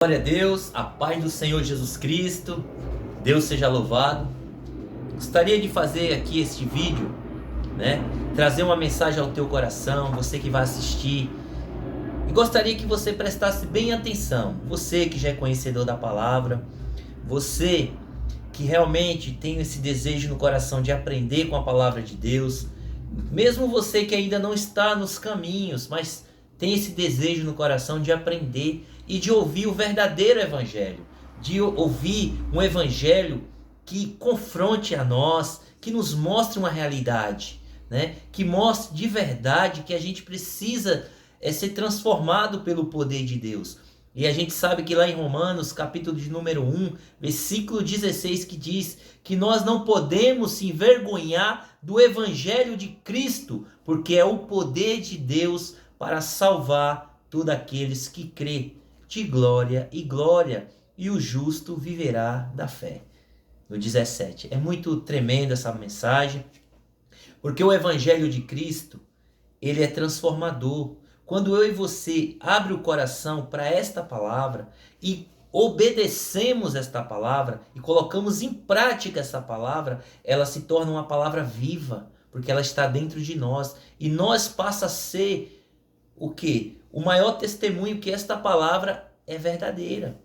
Glória a Deus, a paz do Senhor Jesus Cristo, Deus seja louvado. Gostaria de fazer aqui este vídeo, trazer uma mensagem ao teu coração, você que vai assistir. E gostaria que você prestasse bem atenção, você que já é conhecedor da palavra, você que realmente tem esse desejo no coração de aprender com a palavra de Deus, mesmo você que ainda não está nos caminhos, mas tem esse desejo no coração de aprender e de ouvir o verdadeiro evangelho, de ouvir um evangelho que confronte a nós, que nos mostre uma realidade, que mostre de verdade que a gente precisa ser transformado pelo poder de Deus. E a gente sabe que lá em Romanos, capítulo de número 1, versículo 16, que diz que nós não podemos se envergonhar do evangelho de Cristo, porque é o poder de Deus para salvar todos aqueles que crê, de glória e glória, e o justo viverá da fé. No 17. É muito tremenda essa mensagem, porque o evangelho de Cristo, ele é transformador. Quando eu e você abre o coração para esta palavra e obedecemos esta palavra e colocamos em prática essa palavra, ela se torna uma palavra viva, porque ela está dentro de nós e nós passa a ser o quê? O maior testemunho que esta palavra é verdadeira.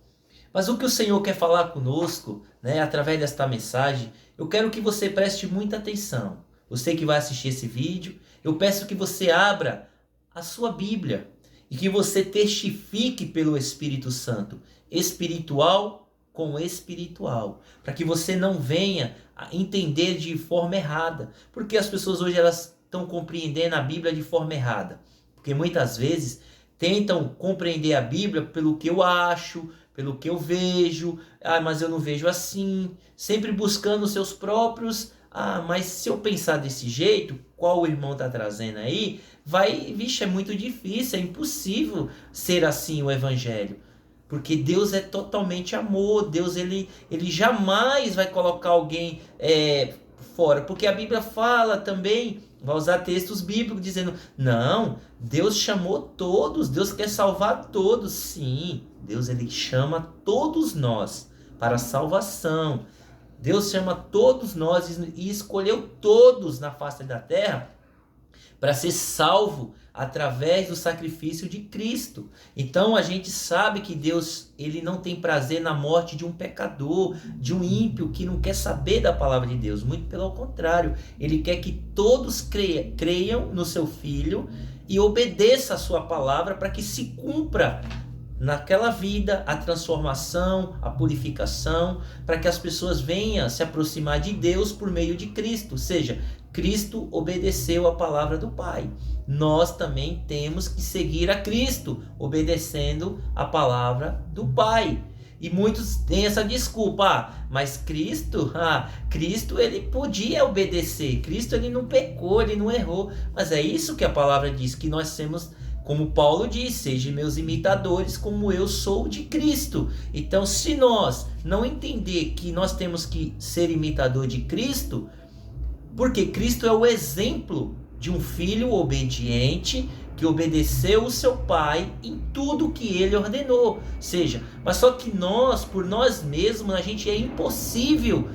Mas o que o Senhor quer falar conosco, através desta mensagem, eu quero que você preste muita atenção. Você que vai assistir esse vídeo, eu peço que você abra a sua Bíblia e que você testifique pelo Espírito Santo, espiritual com espiritual, para que você não venha a entender de forma errada, porque as pessoas hoje elas estão compreendendo a Bíblia de forma errada, porque muitas vezes tentam compreender a Bíblia pelo que eu acho, pelo que eu vejo, mas eu não vejo assim, sempre buscando os seus próprios, mas se eu pensar desse jeito, qual o irmão está trazendo aí, é muito difícil, é impossível ser assim o evangelho. Porque Deus é totalmente amor, Deus ele jamais vai colocar alguém fora. Porque a Bíblia fala também, vai usar textos bíblicos dizendo, não, Deus chamou todos, Deus quer salvar todos. Sim, Deus ele chama todos nós para a salvação. Deus chama todos nós e escolheu todos na face da terra para ser salvo através do sacrifício de Cristo. Então a gente sabe que Deus ele não tem prazer na morte de um pecador, de um ímpio que não quer saber da palavra de Deus. Muito pelo contrário, ele quer que todos creiam no seu Filho e obedeçam a sua palavra para que se cumpra naquela vida a transformação, a purificação, para que as pessoas venham se aproximar de Deus por meio de Cristo. Ou seja, Cristo obedeceu a palavra do Pai. Nós também temos que seguir a Cristo, obedecendo a palavra do Pai. E muitos têm essa desculpa, mas Cristo ele podia obedecer. Cristo ele não pecou, ele não errou. Mas é isso que a palavra diz, que nós temos, como Paulo diz, sejam meus imitadores como eu sou de Cristo. Então, se nós não entender que nós temos que ser imitador de Cristo, porque Cristo é o exemplo de um filho obediente que obedeceu o seu pai em tudo que ele ordenou. Mas só que nós, por nós mesmos, a gente é impossível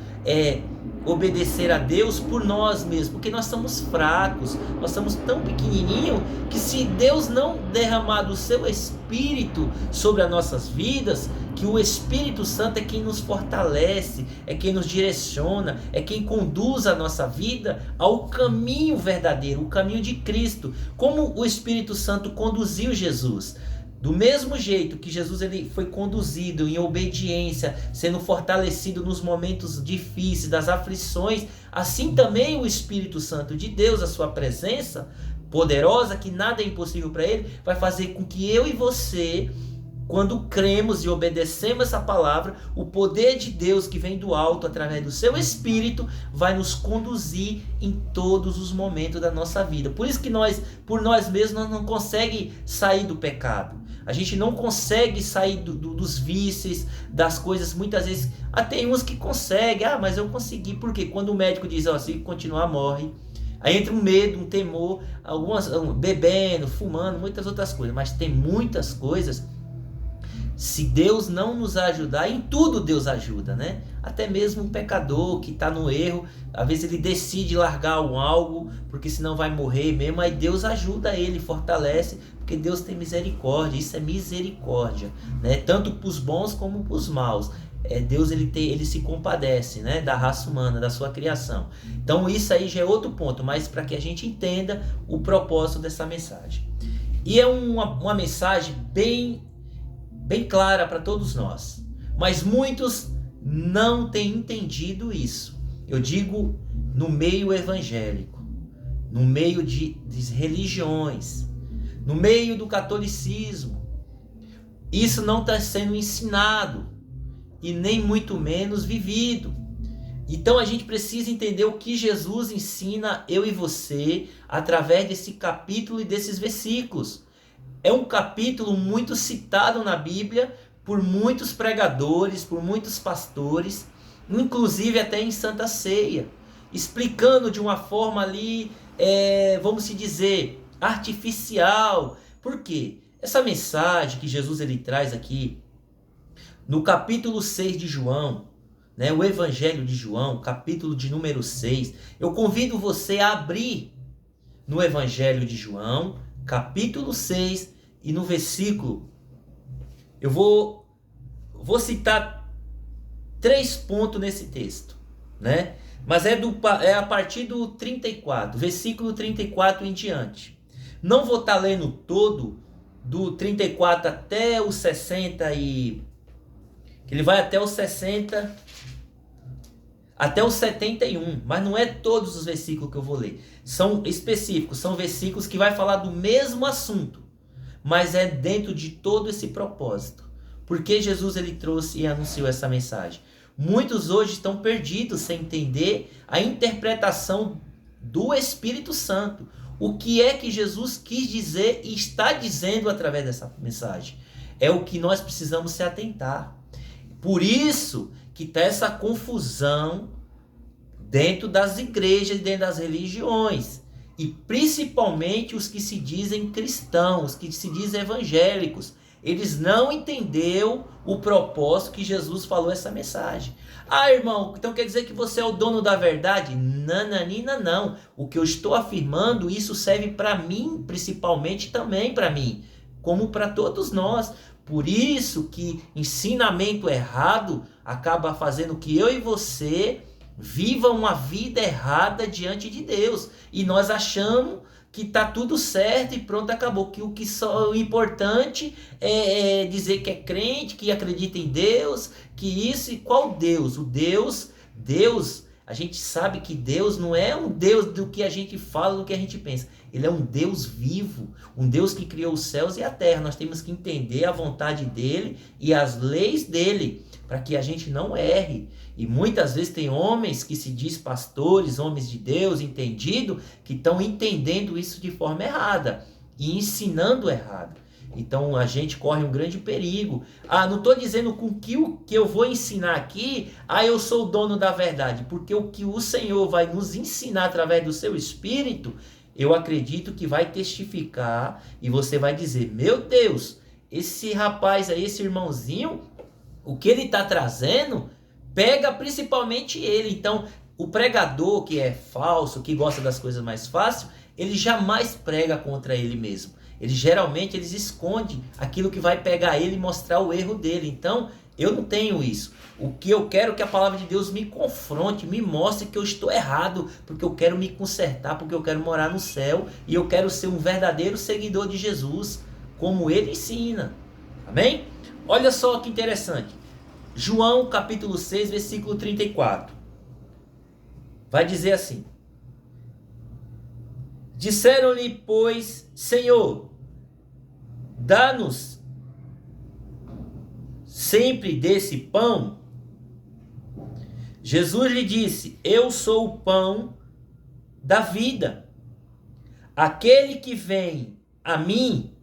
obedecer a Deus por nós mesmos, porque nós somos fracos, nós somos tão pequenininhos que se Deus não derramar do seu Espírito sobre as nossas vidas, que o Espírito Santo é quem nos fortalece, é quem nos direciona, é quem conduz a nossa vida ao caminho verdadeiro, o caminho de Cristo, como o Espírito Santo conduziu Jesus. Do mesmo jeito que Jesus ele foi conduzido em obediência, sendo fortalecido nos momentos difíceis, das aflições, assim também o Espírito Santo de Deus, a sua presença poderosa, que nada é impossível para ele, vai fazer com que eu e você, quando cremos e obedecemos essa palavra, o poder de Deus que vem do alto através do seu Espírito vai nos conduzir em todos os momentos da nossa vida. Por isso que nós, por nós mesmos, nós não conseguimos sair do pecado. A gente não consegue sair dos vícios, das coisas, muitas vezes. Tem uns que conseguem, mas eu consegui. Porque quando o médico diz, se continuar, morre. Aí entra um medo, um temor, algumas bebendo, fumando, muitas outras coisas. Mas tem muitas coisas Se Deus não nos ajudar, em tudo Deus ajuda, né? Até mesmo um pecador que está no erro, às vezes ele decide largar um algo, porque senão vai morrer mesmo, aí Deus ajuda ele, fortalece, porque Deus tem misericórdia, isso é misericórdia, né? Tanto para os bons como para os maus. Deus ele se compadece, né, da raça humana, da sua criação. Então isso aí já é outro ponto, mas para que a gente entenda o propósito dessa mensagem. E é uma mensagem bem clara para todos nós, mas muitos não têm entendido isso. Eu digo no meio evangélico, no meio de religiões, no meio do catolicismo. Isso não está sendo ensinado e nem muito menos vivido. Então a gente precisa entender o que Jesus ensina eu e você através desse capítulo e desses versículos. É um capítulo muito citado na Bíblia por muitos pregadores, por muitos pastores, inclusive até em Santa Ceia, explicando de uma forma ali, vamos se dizer, artificial. Por quê? Essa mensagem que Jesus ele traz aqui, no capítulo 6 de João, né, o Evangelho de João, capítulo de número 6, eu convido você a abrir no Evangelho de João, capítulo 6, e no versículo, eu vou citar 3 pontos nesse texto, né? Mas é a partir do 34, versículo 34 em diante. Não vou estar lendo todo, do 34 até o 60 e... ele vai até o 60, até o 71, mas não é todos os versículos que eu vou ler. São específicos, são versículos que vai falar do mesmo assunto, mas é dentro de todo esse propósito. Porque Jesus ele trouxe e anunciou essa mensagem. Muitos hoje estão perdidos sem entender a interpretação do Espírito Santo. O que é que Jesus quis dizer e está dizendo através dessa mensagem? É o que nós precisamos se atentar. Por isso que está essa confusão dentro das igrejas, dentro das religiões. E principalmente os que se dizem cristãos, que se dizem evangélicos. Eles não entenderam o propósito que Jesus falou essa mensagem. Ah, irmão, então quer dizer que você é o dono da verdade? Nananina, não. O que eu estou afirmando, isso serve para mim, principalmente também para mim, como para todos nós. Por isso que ensinamento errado acaba fazendo que eu e você viva uma vida errada diante de Deus. E nós achamos que está tudo certo e pronto, acabou. Que o importante é dizer que é crente, que acredita em Deus, que isso. E qual Deus? O Deus, a gente sabe que Deus não é um Deus do que a gente fala, do que a gente pensa. Ele é um Deus vivo, um Deus que criou os céus e a terra. Nós temos que entender a vontade dele e as leis dele, para que a gente não erre. E muitas vezes tem homens que se diz pastores, homens de Deus, entendido, que estão entendendo isso de forma errada e ensinando errado. Então a gente corre um grande perigo. Não estou dizendo com que o que eu vou ensinar aqui, eu sou o dono da verdade, porque o que o Senhor vai nos ensinar através do seu Espírito, eu acredito que vai testificar e você vai dizer, meu Deus, esse rapaz aí, esse irmãozinho, o que ele está trazendo, pega principalmente ele. Então, o pregador que é falso, que gosta das coisas mais fáceis, ele jamais prega contra ele mesmo. Eles escondem aquilo que vai pegar ele e mostrar o erro dele. Então, eu não tenho isso. O que eu quero é que a palavra de Deus me confronte, me mostre que eu estou errado, porque eu quero me consertar, porque eu quero morar no céu e eu quero ser um verdadeiro seguidor de Jesus, como ele ensina. Amém? Olha só que interessante. João capítulo 6, versículo 34. Vai dizer assim: disseram-lhe, pois, Senhor, dá-nos sempre desse pão. Jesus lhe disse, eu sou o pão da vida. Aquele que vem a mim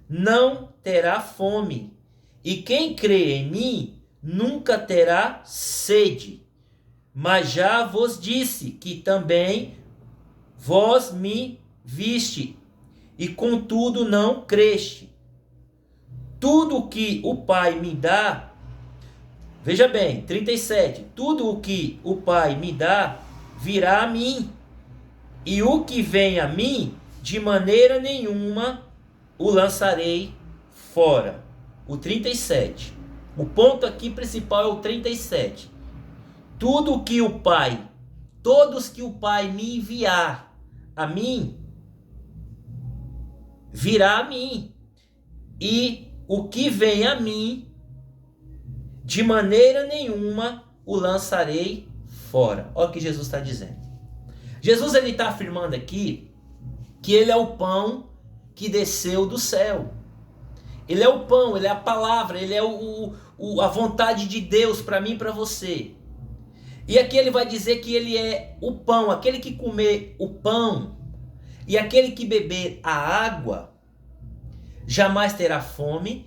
não terá fome, e quem crê em mim nunca terá sede. Mas já vos disse que também vós me viste, e contudo não creste. Tudo o que o Pai me dá, veja bem, 37, tudo o que o Pai me dá virá a mim, e o que vem a mim, de maneira nenhuma o lançarei fora. O 37. O ponto aqui principal é o 37. Tudo o que o Pai, todos que o Pai me enviar a mim, virá a mim. E o que vem a mim, de maneira nenhuma o lançarei fora. Olha o que Jesus está dizendo. Jesus está afirmando aqui que ele é o pão que desceu do céu. Ele é o pão, ele é a palavra, ele é a vontade de Deus para mim e para você. E aqui ele vai dizer que ele é o pão, aquele que comer o pão e aquele que beber a água, jamais terá fome,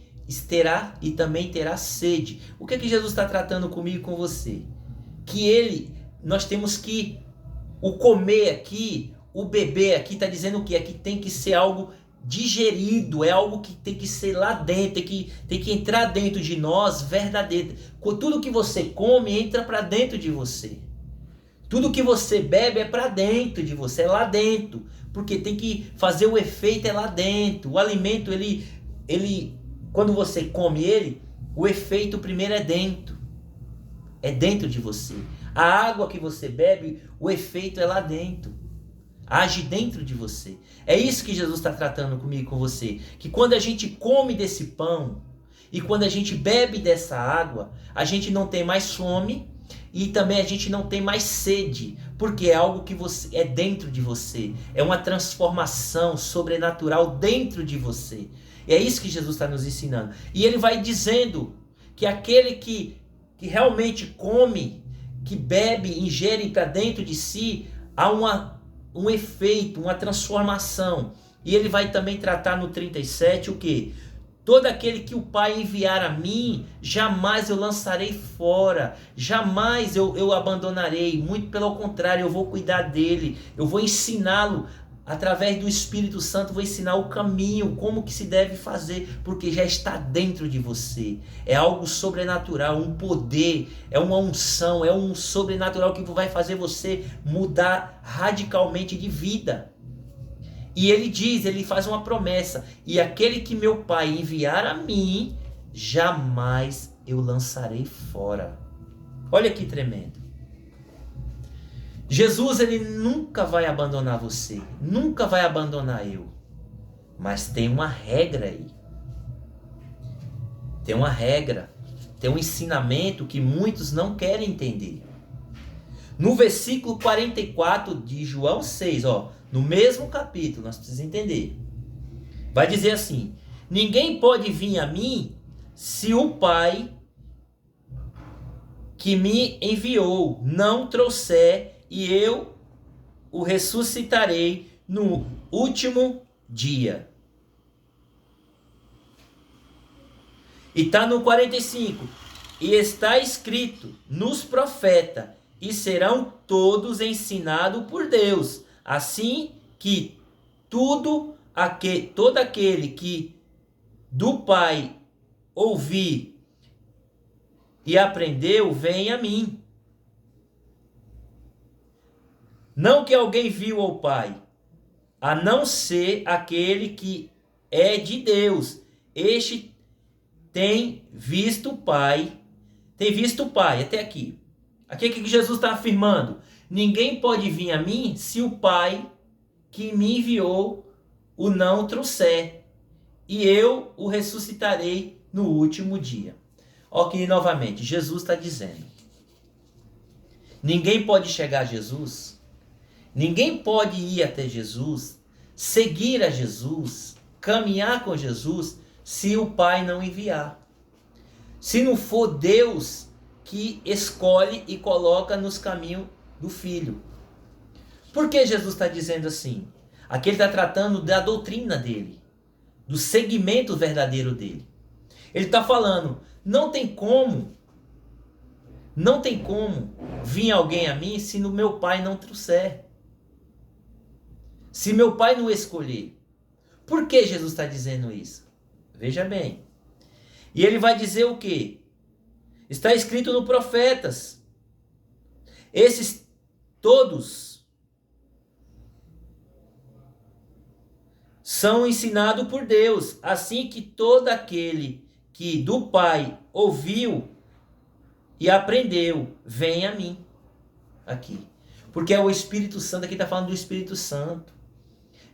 e também terá sede. O que Jesus está tratando comigo e com você? Que nós temos que, o comer aqui, o beber aqui, está dizendo o quê? É que tem que ser algo digerido, é algo que tem que ser lá dentro, tem que entrar dentro de nós, verdadeiro. Tudo que você come entra para dentro de você. Tudo que você bebe é para dentro de você, é lá dentro, porque tem que fazer o efeito é lá dentro. O alimento, ele quando você come ele, o efeito primeiro é dentro de você. A água que você bebe, o efeito é lá dentro. Age dentro de você. É isso que Jesus está tratando comigo e com você. Que quando a gente come desse pão e quando a gente bebe dessa água, a gente não tem mais fome e também a gente não tem mais sede. Porque é algo que é dentro de você. É uma transformação sobrenatural dentro de você. E é isso que Jesus está nos ensinando. E ele vai dizendo que aquele que realmente come, que bebe, ingere para dentro de si, há um efeito, uma transformação. E ele vai também tratar no 37 o quê? Todo aquele que o Pai enviar a mim, jamais eu lançarei fora, jamais eu abandonarei, muito pelo contrário, eu vou cuidar dele, eu vou ensiná-lo, através do Espírito Santo, vou ensinar o caminho, como que se deve fazer, porque já está dentro de você. É algo sobrenatural, um poder, é uma unção, é um sobrenatural que vai fazer você mudar radicalmente de vida. E ele faz uma promessa, e aquele que meu Pai enviar a mim, jamais eu lançarei fora. Olha que tremendo. Jesus, ele nunca vai abandonar você, nunca vai abandonar eu. Mas tem uma regra aí. Tem uma regra, tem um ensinamento que muitos não querem entender. No versículo 44 de João 6, no mesmo capítulo, nós precisamos entender. Vai dizer assim: ninguém pode vir a mim se o Pai que me enviou não trouxer, e eu o ressuscitarei no último dia. E está no 45. E está escrito nos profetas, e serão todos ensinados por Deus. Assim que todo aquele que do Pai ouvir e aprendeu, vem a mim. Não que alguém viu ao Pai, a não ser aquele que é de Deus. Este tem visto o Pai. Tem visto o Pai, até aqui. Aqui é que Jesus está afirmando: ninguém pode vir a mim se o Pai que me enviou o não trouxer, e eu o ressuscitarei no último dia. Ok, novamente, Jesus está dizendo: ninguém pode chegar a Jesus, ninguém pode ir até Jesus, seguir a Jesus, caminhar com Jesus, se o Pai não enviar. Se não for Deus que escolhe e coloca nos caminhos do Filho. Por que Jesus está dizendo assim? Aqui ele está tratando da doutrina dele, do segmento verdadeiro dele. Ele está falando: não tem como vir alguém a mim se no meu Pai não trouxer. Se meu Pai não escolher. Por que Jesus está dizendo isso? Veja bem. E ele vai dizer o quê? Está escrito no Profetas. Esses todos são ensinados por Deus, assim que todo aquele que do Pai ouviu e aprendeu, vem a mim. Aqui. Porque é o Espírito Santo, aqui está falando do Espírito Santo.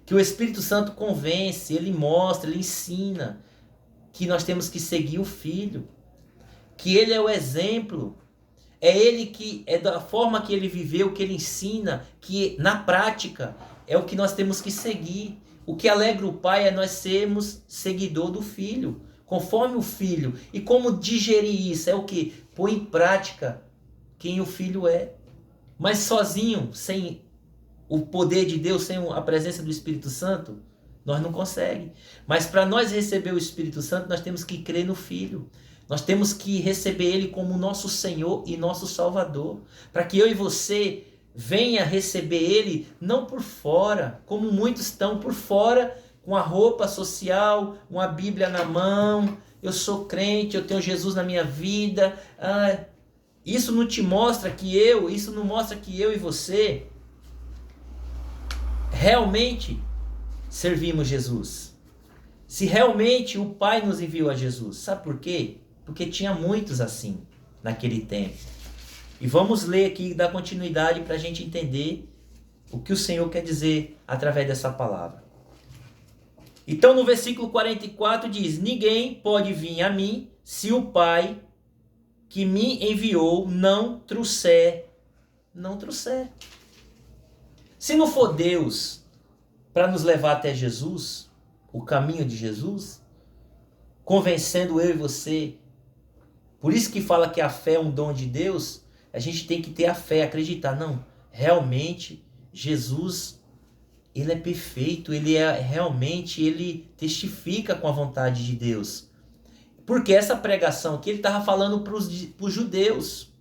Que o Espírito Santo convence, ele mostra, ele ensina que nós temos que seguir o Filho. Que ele é o exemplo. É ele que, é da forma que ele viveu, que ele ensina, que na prática é o que nós temos que seguir. O que alegra o Pai é nós sermos seguidor do Filho, conforme o Filho. E como digerir isso? É o que? Pôr em prática quem o Filho é. Mas sozinho, sem o poder de Deus, sem a presença do Espírito Santo, nós não conseguimos. Mas para nós receber o Espírito Santo, nós temos que crer no Filho. Nós temos que receber Ele como nosso Senhor e nosso Salvador. Para que eu e você venha receber Ele não por fora, como muitos estão por fora, com a roupa social, uma Bíblia na mão. Eu sou crente, eu tenho Jesus na minha vida. Isso não te mostra isso não mostra que eu e você realmente servimos Jesus. Se realmente o Pai nos enviou a Jesus. Sabe por quê? Porque tinha muitos assim naquele tempo. E vamos ler aqui e dar continuidade para a gente entender o que o Senhor quer dizer através dessa palavra. Então no versículo 44 diz: ninguém pode vir a mim se o Pai que me enviou não trouxer. Se não for Deus para nos levar até Jesus, o caminho de Jesus, convencendo eu e você. Por isso que fala que a fé é um dom de Deus. A gente tem que ter a fé, acreditar. Não, realmente Jesus, ele é perfeito, ele testifica com a vontade de Deus. Porque essa pregação aqui ele estava falando para os judeus.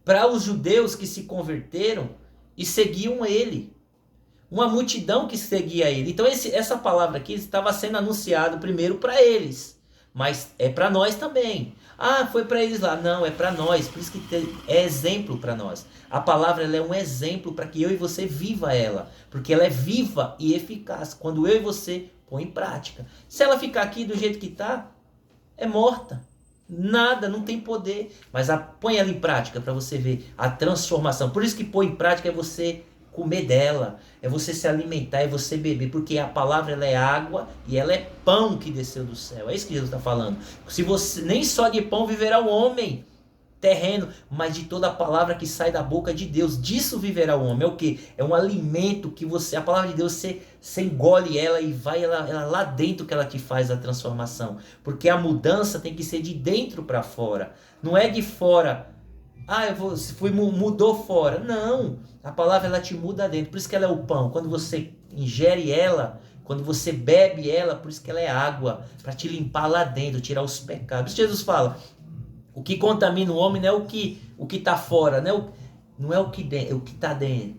Para os judeus que se converteram e seguiam ele. Uma multidão que seguia ele. Então essa palavra aqui estava sendo anunciada primeiro para eles. Mas é para nós também. Foi para eles lá. Não, é para nós. Por isso que é exemplo para nós. A palavra ela é um exemplo para que eu e você viva ela. Porque ela é viva e eficaz. Quando eu e você põe em prática. Se ela ficar aqui do jeito que está, é morta. Nada, não tem poder. Mas põe ela em prática para você ver a transformação. Por isso que põe em prática é você comer dela, é você se alimentar, é você beber, porque a palavra ela é água e ela é pão que desceu do céu. É isso que Jesus está falando. Se você nem só de pão viverá o homem terreno, mas de toda a palavra que sai da boca de Deus, disso viverá o homem. É o que? É um alimento que a palavra de Deus, você engole ela e vai ela lá dentro que ela te faz a transformação. Porque a mudança tem que ser de dentro para fora, não é de fora. Mudou fora. Não, a palavra ela te muda dentro. Por isso que ela é o pão. Quando você ingere ela, quando você bebe ela, por isso que ela é água, para te limpar lá dentro, tirar os pecados. Jesus fala, o que contamina o homem não é o que está fora, não é o que está dentro.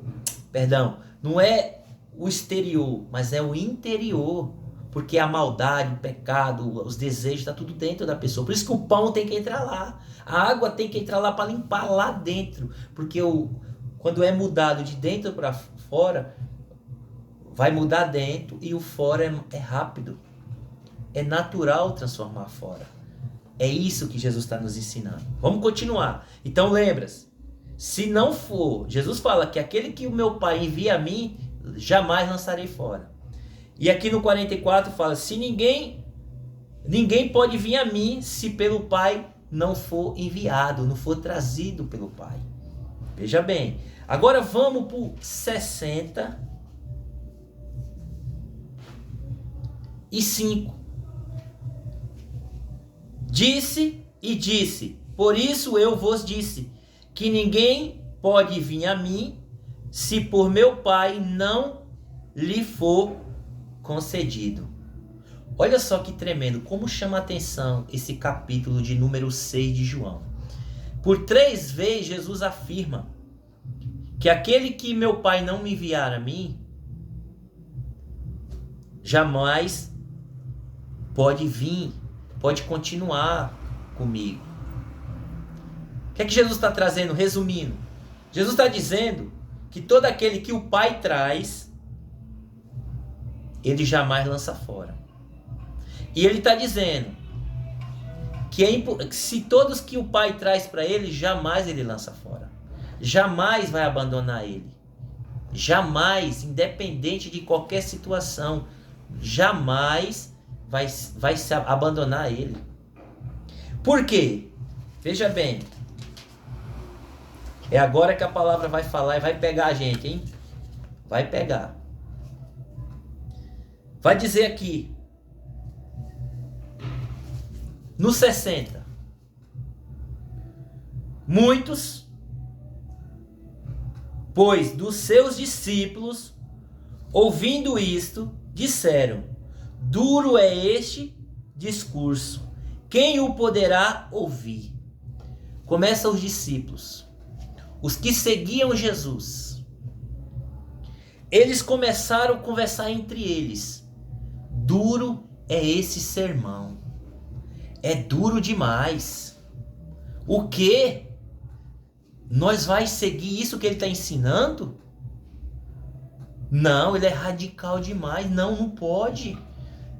Perdão, não é o exterior, mas é o interior. Porque a maldade, o pecado, os desejos, está tudo dentro da pessoa. Por isso que o pão tem que entrar lá. A água tem que entrar lá para limpar lá dentro. Porque quando é mudado de dentro para fora, vai mudar dentro e o fora é rápido. É natural transformar fora. É isso que Jesus está nos ensinando. Vamos continuar. Então lembra-se. Se não for, Jesus fala que aquele que o meu Pai envia a mim, jamais lançarei fora. E aqui no 44 fala, se ninguém pode vir a mim se pelo Pai não for enviado, não for trazido pelo Pai. Veja bem. Agora vamos para o 65. Disse, por isso eu vos disse, que ninguém pode vir a mim se por meu Pai não lhe for concedido. Olha só que tremendo, como chama a atenção esse capítulo de número 6 de João. Por 3 vezes Jesus afirma que aquele que meu Pai não me enviar a mim, jamais pode vir pode continuar comigo. O que é que Jesus está trazendo? Resumindo, Jesus está dizendo que todo aquele que o Pai traz, ele jamais lança fora. E ele está dizendo que se todos que o Pai traz para ele, jamais ele lança fora. Jamais vai abandonar ele. Jamais, independente de qualquer situação, jamais vai se abandonar ele. Por quê? Veja bem. É agora que a palavra vai falar e vai pegar a gente, hein? Vai pegar. Vai dizer aqui. No 60. Muitos, pois, dos seus discípulos, ouvindo isto, disseram: duro é este discurso, quem o poderá ouvir? Começam os discípulos, os que seguiam Jesus. Eles começaram a conversar entre eles. Duro é esse sermão. É duro demais. O quê? Nós vai seguir isso que ele está ensinando? Não, ele é radical demais. Não pode.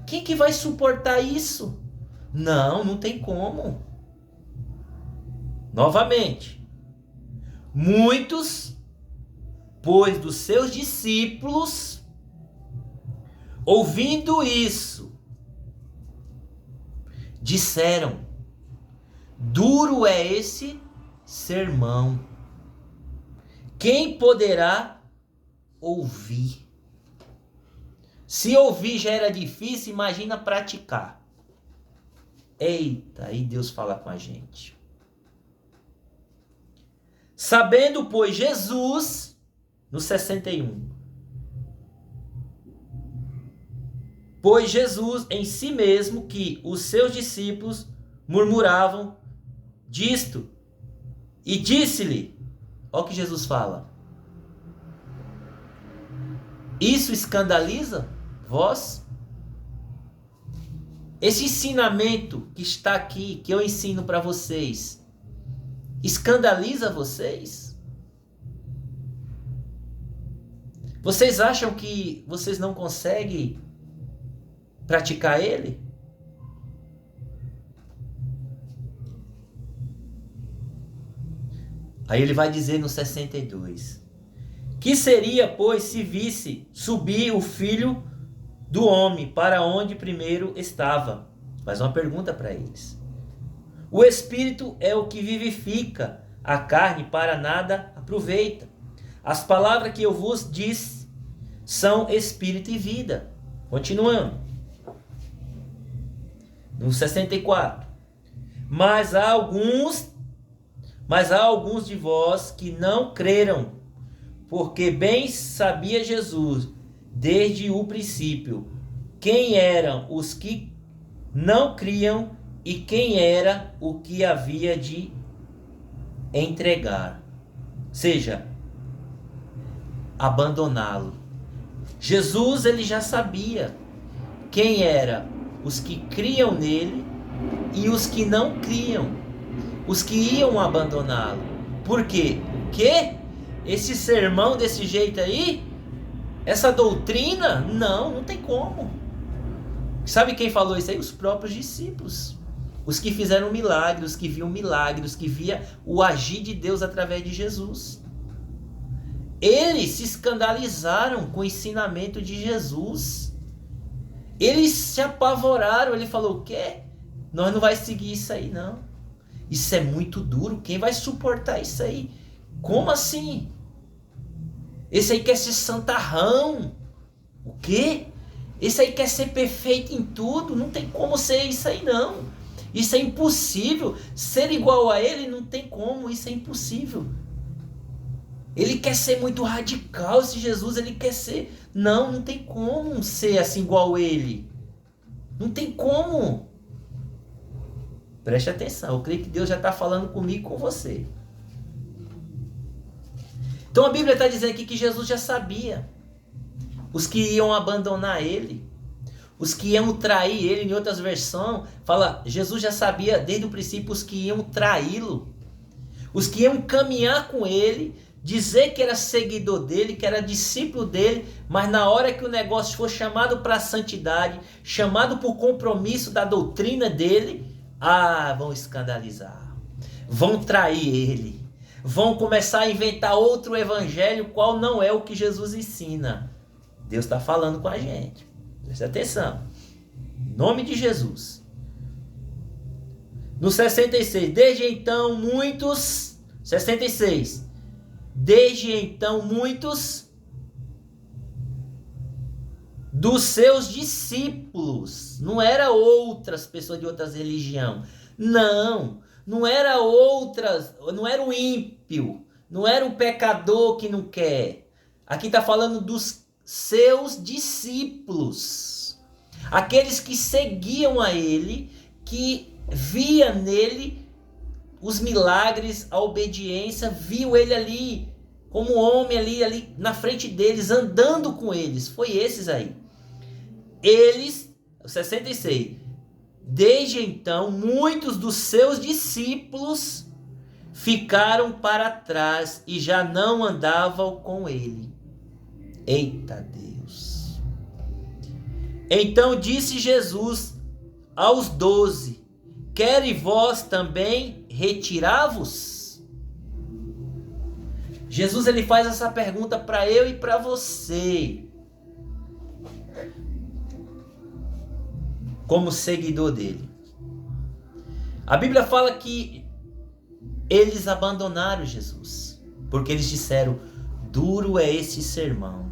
Quem que vai suportar isso? Não tem como. Novamente. Muitos, pois, dos seus discípulos, ouvindo isso, disseram: duro é esse sermão, quem poderá ouvir? Se ouvir já era difícil, imagina praticar. Eita, aí Deus fala com a gente. Sabendo, pois, Jesus, no 61, pois Jesus em si mesmo que os seus discípulos murmuravam disto, e disse-lhe, olha o que Jesus fala: isso escandaliza vós? Esse ensinamento que está aqui, que eu ensino para vocês, escandaliza vocês? Vocês acham que vocês não conseguem praticar ele? Aí ele vai dizer no 62: que seria, pois, se visse subir o Filho do Homem para onde primeiro estava? Faz uma pergunta para eles. O Espírito é o que vivifica, a carne para nada aproveita. As palavras que eu vos disse são Espírito e vida. Continuando. No 64. Mas há alguns de vós que não creram, porque bem sabia Jesus, desde o princípio, quem eram os que não criam e quem era o que havia de entregar. Seja, abandoná-lo. Jesus, ele já sabia quem era os que criam nele e os que não criam, os que iam abandoná-lo. Por quê? O quê? Esse sermão desse jeito aí? Essa doutrina? Não tem como. Sabe quem falou isso aí? Os próprios discípulos. Os que fizeram milagres, os que viam milagres, os que via o agir de Deus através de Jesus. Eles se escandalizaram com o ensinamento de Jesus. Eles se apavoraram. Ele falou: o quê? Nós não vai seguir isso aí, não. Isso é muito duro. Quem vai suportar isso aí? Como assim? Esse aí quer ser santarrão. O quê? Esse aí quer ser perfeito em tudo. Não tem como ser isso aí, não. Isso é impossível. Ser igual a ele não tem como. Isso é impossível. Ele quer ser muito radical. Esse Jesus, ele quer ser... Não tem como ser assim igual a ele. Não tem como. Preste atenção. Eu creio que Deus já está falando comigo e com você. Então a Bíblia está dizendo aqui que Jesus já sabia os que iam abandonar ele. Os que iam trair ele, em outras versões, fala, Jesus já sabia desde o princípio os que iam traí-lo. Os que iam caminhar com ele, dizer que era seguidor dele, que era discípulo dele, mas na hora que o negócio for chamado para a santidade, chamado por compromisso da doutrina dele, vão escandalizar, vão trair ele, vão começar a inventar outro evangelho, qual não é o que Jesus ensina. Deus está falando com a gente. Preste atenção. Em nome de Jesus. No 66. Desde então muitos... 66. Desde então muitos dos seus discípulos. Não era outras pessoas de outras religiões. Não era outras. Não era o ímpio. Não era o pecador que não quer. Aqui está falando dos seus discípulos, aqueles que seguiam a ele, que via nele os milagres, a obediência, viu ele ali como homem ali na frente deles, andando com eles. Foi esses aí. Eles, 66, desde então muitos dos seus discípulos ficaram para trás e já não andavam com ele. Eita Deus! Então disse Jesus aos 12: querem vós também retirar-vos? Jesus ele faz essa pergunta para eu e para você, como seguidor dele. A Bíblia fala que eles abandonaram Jesus, porque eles disseram: duro é esse sermão.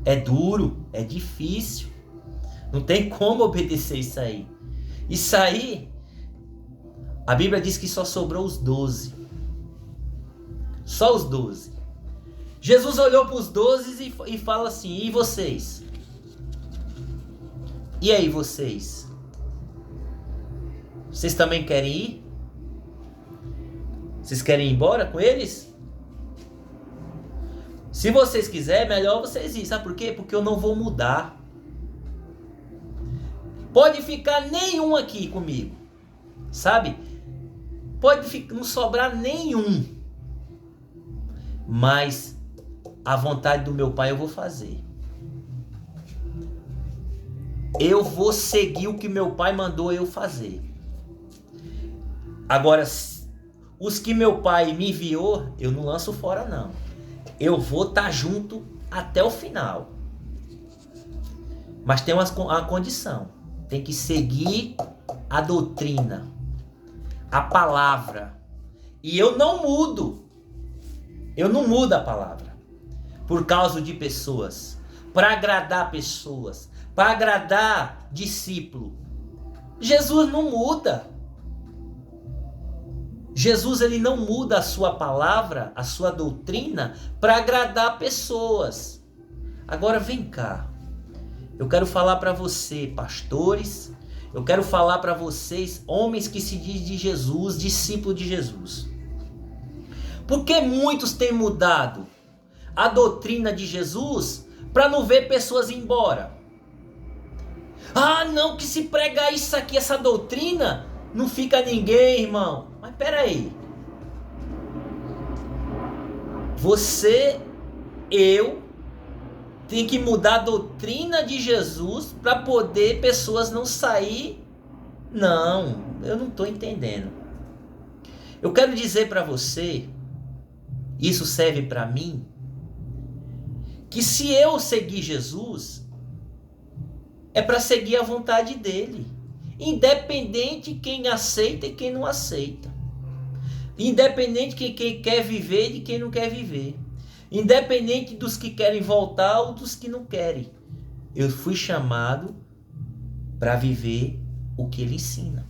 É duro, é difícil. Não tem como obedecer isso aí. Isso aí, a Bíblia diz que só sobrou os 12. Só os 12. Jesus olhou para os 12 e fala assim: e vocês? E aí vocês? Vocês também querem ir? Vocês querem ir embora com eles? Se vocês quiserem, melhor vocês ir. Sabe por quê? Porque eu não vou mudar. Pode ficar nenhum aqui comigo. Sabe? Pode não sobrar nenhum. Mas a vontade do meu Pai eu vou fazer. Eu vou seguir o que meu Pai mandou eu fazer. Agora, os que meu Pai me enviou, eu não lanço fora não. Eu vou estar junto até o final. Mas tem uma condição. Tem que seguir a doutrina, a palavra. E eu não mudo. Eu não mudo a palavra. Por causa de pessoas. Para agradar pessoas. Para agradar discípulo. Jesus não muda. Jesus ele não muda a sua palavra, a sua doutrina para agradar pessoas. Agora vem cá. Eu quero falar para você, pastores, eu quero falar para vocês, homens que se dizem de Jesus, discípulos de Jesus. Por que muitos têm mudado a doutrina de Jesus para não ver pessoas ir embora? Não, que se pregar isso aqui, essa doutrina, não fica ninguém, irmão. Mas peraí. Você, eu, tem que mudar a doutrina de Jesus para poder pessoas não sair? Não, eu não estou entendendo. Eu quero dizer para você, isso serve para mim, que se eu seguir Jesus, é para seguir a vontade dele. Independente de quem aceita e quem não aceita. Independente de quem quer viver e de quem não quer viver. Independente dos que querem voltar ou dos que não querem. Eu fui chamado para viver o que ele ensina.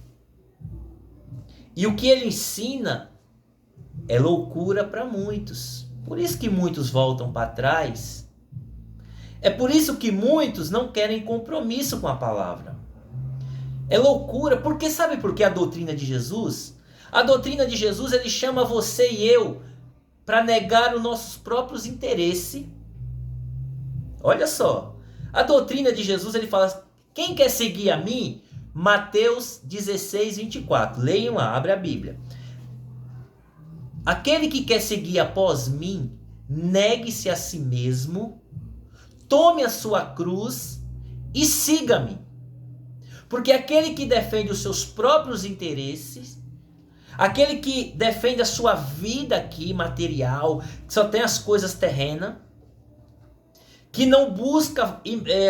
E o que ele ensina é loucura para muitos. Por isso que muitos voltam para trás. É por isso que muitos não querem compromisso com a palavra. É loucura, porque sabe por que a doutrina de Jesus? A doutrina de Jesus, ele chama você e eu para negar os nossos próprios interesses. Olha só, a doutrina de Jesus, ele fala, Quem quer seguir a mim? Mateus 16, 24. Leiam lá, abre a Bíblia. Aquele que quer seguir após mim, negue-se a si mesmo, tome a sua cruz e siga-me. Porque aquele que defende os seus próprios interesses, aquele que defende a sua vida aqui, material, que só tem as coisas terrenas, que não busca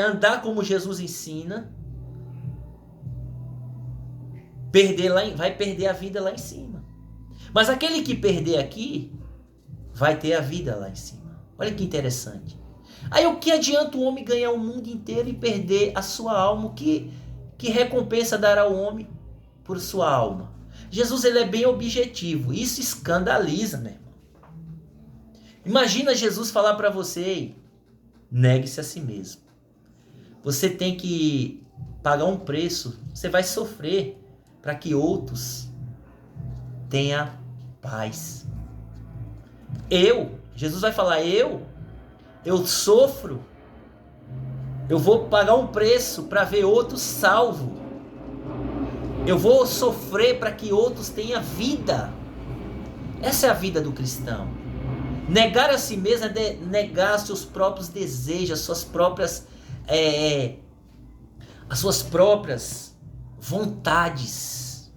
andar como Jesus ensina, vai perder a vida lá em cima. Mas aquele que perder aqui, vai ter a vida lá em cima. Olha que interessante. Aí o que adianta o homem ganhar o mundo inteiro e perder a sua alma? Que recompensa dará o homem por sua alma? Jesus, ele é bem objetivo. Isso escandaliza, meu irmão. Imagina Jesus falar para você: negue-se a si mesmo. Você tem que pagar um preço. Você vai sofrer para que outros tenham paz. Jesus vai falar: eu sofro. Eu vou pagar um preço para ver outros salvos. Eu vou sofrer para que outros tenham vida. Essa é a vida do cristão. Negar a si mesmo é negar seus próprios desejos, as suas próprias vontades.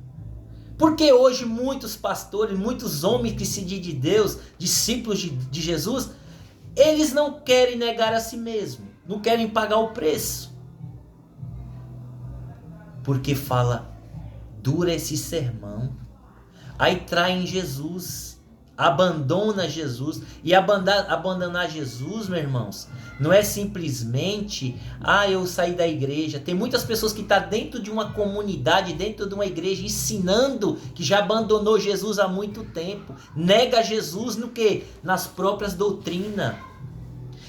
Porque hoje muitos pastores, muitos homens que se dizem de Deus, discípulos de Jesus, eles não querem negar a si mesmo, não querem pagar o preço. Porque fala, dura esse sermão. Aí traem Jesus, abandona Jesus. E abandonar Jesus, meus irmãos, não é simplesmente, eu saí da igreja. Tem muitas pessoas que estão dentro de uma comunidade, dentro de uma igreja, ensinando que já abandonou Jesus há muito tempo. Nega Jesus no quê? Nas próprias doutrinas.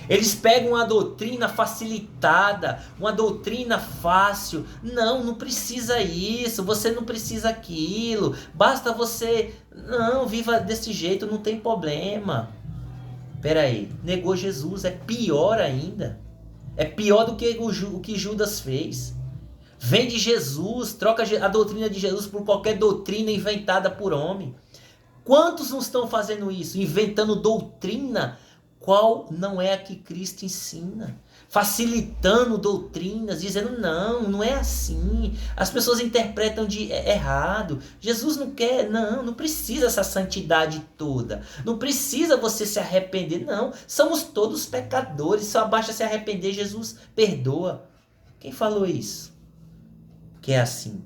Eles pegam uma doutrina facilitada, uma doutrina fácil. Não precisa isso, você não precisa aquilo. Basta você, viva desse jeito, não tem problema. Peraí, negou Jesus, é pior ainda. É pior do que o que Judas fez. Vende Jesus, troca a doutrina de Jesus por qualquer doutrina inventada por homem. Quantos não estão fazendo isso? Inventando doutrina qual não é a que Cristo ensina, facilitando doutrinas, dizendo não é assim, as pessoas interpretam de errado, Jesus não quer, não precisa essa santidade toda, não precisa você se arrepender, somos todos pecadores, só basta se arrepender, Jesus perdoa. Quem falou isso? Que é assim?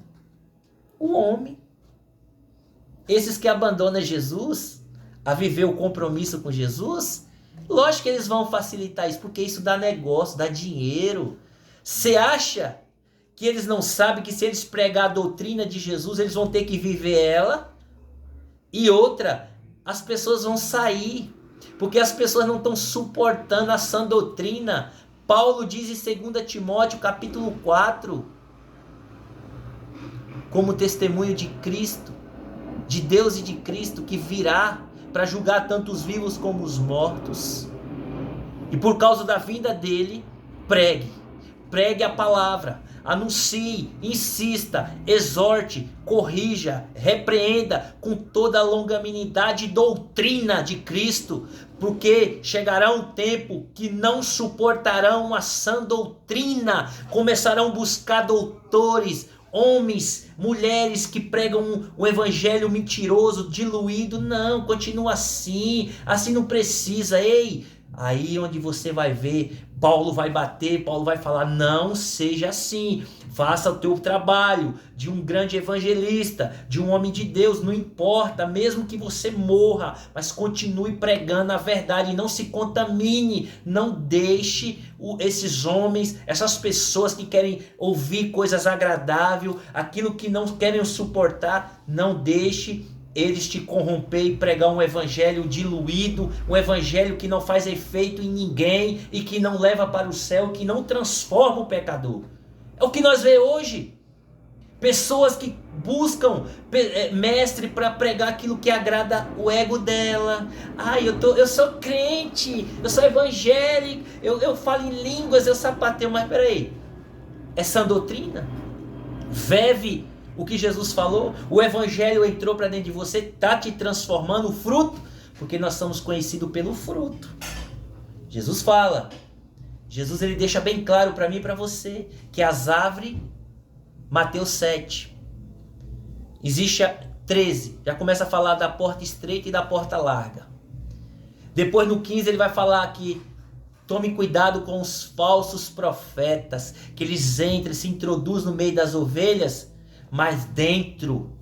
O homem. Esses que abandonam Jesus a viver o compromisso com Jesus, lógico que eles vão facilitar isso, porque isso dá negócio, dá dinheiro. Você acha que eles não sabem que se eles pregar a doutrina de Jesus, eles vão ter que viver ela? E outra, as pessoas vão sair, porque as pessoas não estão suportando a sã doutrina. Paulo diz em 2 Timóteo capítulo 4, como testemunho de Cristo, de Deus e de Cristo, que virá para julgar tanto os vivos como os mortos. E por causa da vinda dele, pregue a palavra, anuncie, insista, exorte, corrija, repreenda com toda a longanimidade e doutrina de Cristo, porque chegará um tempo que não suportarão a sã doutrina, começarão a buscar doutores, homens, mulheres que pregam um evangelho mentiroso, diluído. Não, continua assim não precisa. Aí onde você vai ver, Paulo vai bater, Paulo vai falar, não seja assim, faça o teu trabalho de um grande evangelista, de um homem de Deus, não importa, mesmo que você morra, mas continue pregando a verdade, não se contamine, não deixe esses homens, essas pessoas que querem ouvir coisas agradáveis, aquilo que não querem suportar, não deixe eles te corromper e pregar um evangelho diluído, um evangelho que não faz efeito em ninguém e que não leva para o céu, que não transforma o pecador. É o que nós vemos hoje. Pessoas que buscam mestre para pregar aquilo que agrada o ego dela. Eu sou crente, eu sou evangélico, eu falo em línguas, eu sapateio, mas peraí. é sã doutrina? Vive o que Jesus falou? O evangelho entrou para dentro de você, está te transformando o fruto, porque nós somos conhecidos pelo fruto. Jesus fala, Jesus ele deixa bem claro para mim e para você, que as árvores, Mateus 7, existe a 13, já começa a falar da porta estreita e da porta larga. Depois no 15 ele vai falar que tome cuidado com os falsos profetas, que eles entram, se introduzem no meio das ovelhas, mas dentro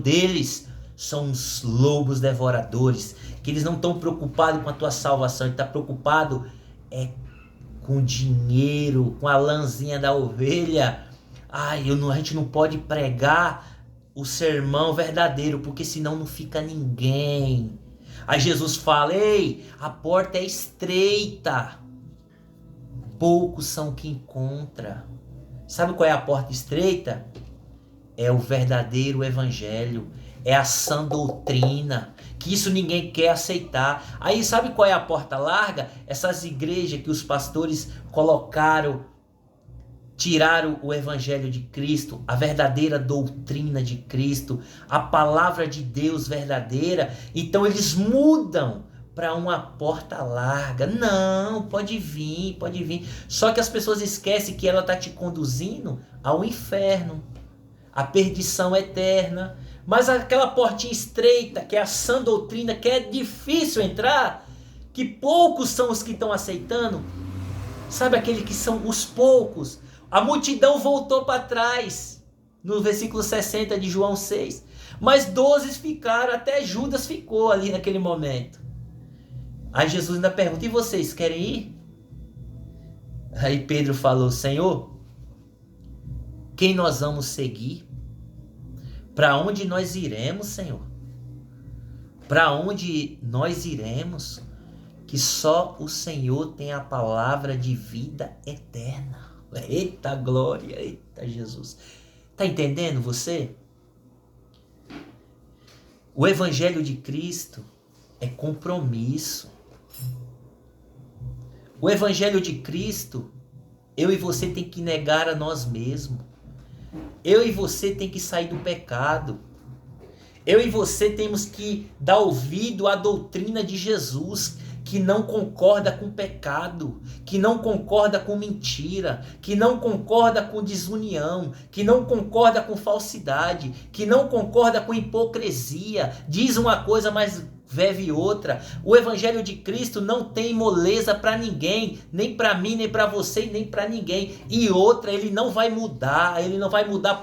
deles são os lobos devoradores, que eles não estão preocupados com a tua salvação, ele está preocupado com o dinheiro, com a lãzinha da ovelha. A gente não pode pregar o sermão verdadeiro, porque senão não fica ninguém. Aí Jesus fala, ei, a porta é estreita, poucos são que encontram. Sabe qual é a porta estreita? É o verdadeiro evangelho, é a sã doutrina, que isso ninguém quer aceitar. Aí sabe qual é a porta larga? Essas igrejas que os pastores tiraram o evangelho de Cristo, a verdadeira doutrina de Cristo, a palavra de Deus verdadeira. Então eles mudam para uma porta larga. Não, pode vir. Só que as pessoas esquecem que ela está te conduzindo ao inferno, à perdição eterna. Mas aquela portinha estreita, que é a sã doutrina, que é difícil entrar, que poucos são os que estão aceitando. Sabe aquele que são os poucos? A multidão voltou para trás, no versículo 60 de João 6. Mas 12 ficaram, até Judas ficou ali naquele momento. Aí Jesus ainda pergunta, e vocês querem ir? Aí Pedro falou, Senhor, quem nós vamos seguir? Para onde nós iremos, Senhor? Para onde nós iremos? Que só o Senhor tem a palavra de vida eterna. Eita glória, eita Jesus. Tá entendendo você? O evangelho de Cristo é compromisso. O evangelho de Cristo, eu e você tem que negar a nós mesmos. Eu e você tem que sair do pecado. Eu e você temos que dar ouvido à doutrina de Jesus, que não concorda com pecado, que não concorda com mentira, que não concorda com desunião, que não concorda com falsidade, que não concorda com hipocrisia. Diz uma coisa, mas vive outra. O evangelho de Cristo não tem moleza para ninguém, nem para mim, nem para você, nem para ninguém. E outra, ele não vai mudar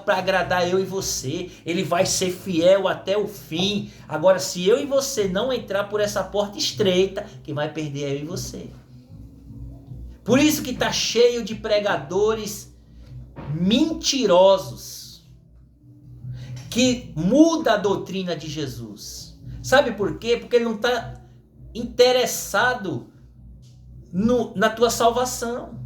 para agradar eu e você. Ele vai ser fiel até o fim. Agora, se eu e você não entrar por essa porta estreita, quem vai perder é eu e você. Por isso que está cheio de pregadores mentirosos, que muda a doutrina de Jesus. Sabe por quê? Porque ele não está interessado na tua salvação.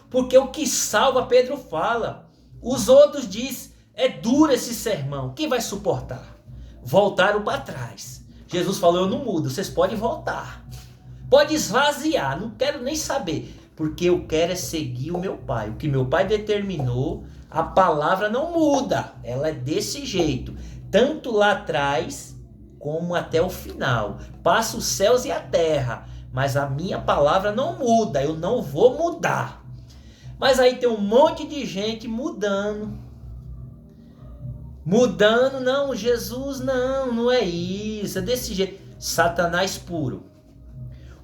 Porque o que salva, Pedro fala. Os outros dizem, é duro esse sermão. Quem vai suportar? Voltaram para trás. Jesus falou, eu não mudo, vocês podem voltar. Pode esvaziar, não quero nem saber. Porque eu quero é seguir o meu Pai. O que meu Pai determinou, a palavra não muda. Ela é desse jeito. Tanto lá atrás como até o final. Passa os céus e a terra, mas a minha palavra não muda, eu não vou mudar. Mas aí tem um monte de gente mudando, não, Jesus não é isso, é desse jeito. Satanás puro,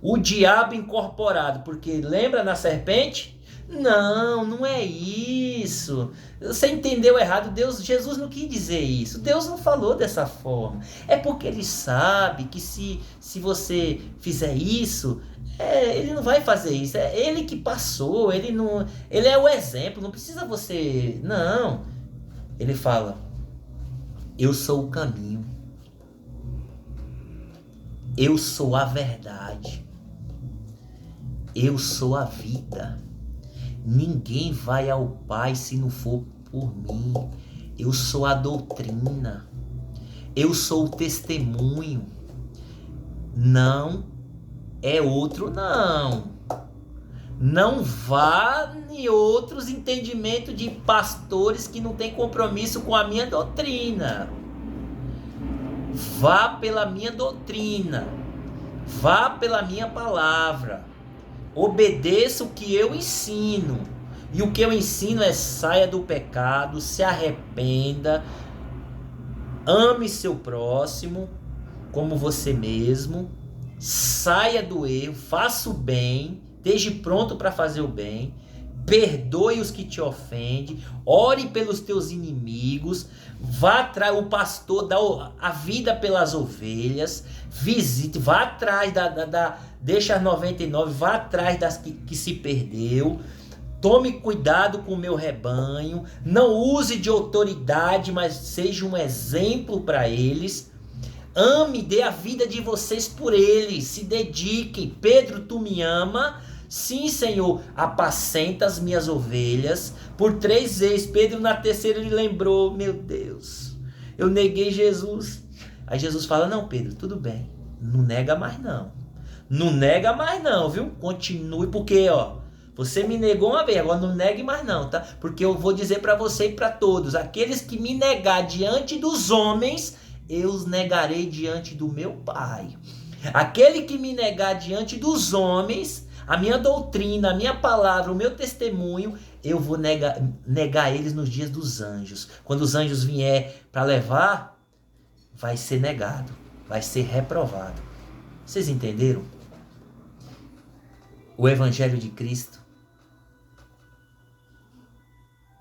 o diabo incorporado, porque lembra na serpente? Não é isso. Você entendeu errado. Jesus não quis dizer isso. Deus não falou dessa forma. É porque ele sabe que se você fizer isso, ele não vai fazer isso. É ele que passou. Ele é o exemplo. Não precisa você. Não. Ele fala: eu sou o caminho. Eu sou a verdade. Eu sou a vida. Ninguém vai ao Pai se não for por mim. Eu sou a doutrina. Eu sou o testemunho. Não é outro, não. Não vá em outros entendimentos de pastores que não têm compromisso com a minha doutrina. Vá pela minha doutrina. Vá pela minha palavra. Obedeça o que eu ensino. E o que eu ensino é: saia do pecado, se arrependa, ame seu próximo como você mesmo, saia do erro, faça o bem, esteja pronto para fazer o bem, perdoe os que te ofendem, ore pelos teus inimigos, vá atrás, o pastor dá a vida pelas ovelhas, visite, vá atrás deixa as 99, vá atrás das que se perdeu. Tome cuidado com o meu rebanho, não use de autoridade, mas seja um exemplo para eles. Ame, dê a vida de vocês por eles, se dediquem. Pedro, tu me ama? Sim, Senhor, apacenta as minhas ovelhas. Por 3 vezes, Pedro na terceira ele lembrou: meu Deus, eu neguei Jesus. Aí Jesus fala: não, Pedro, tudo bem, não nega mais não. Não nega mais não, viu? Continue, porque você me negou uma vez, agora não negue mais não, tá? Porque eu vou dizer para você e para todos: aqueles que me negar diante dos homens, eu os negarei diante do meu Pai. Aquele que me negar diante dos homens, a minha doutrina, a minha palavra, o meu testemunho, eu vou negar eles nos dias dos anjos. Quando os anjos vier para levar, vai ser negado, vai ser reprovado. Vocês entenderam? O Evangelho de Cristo,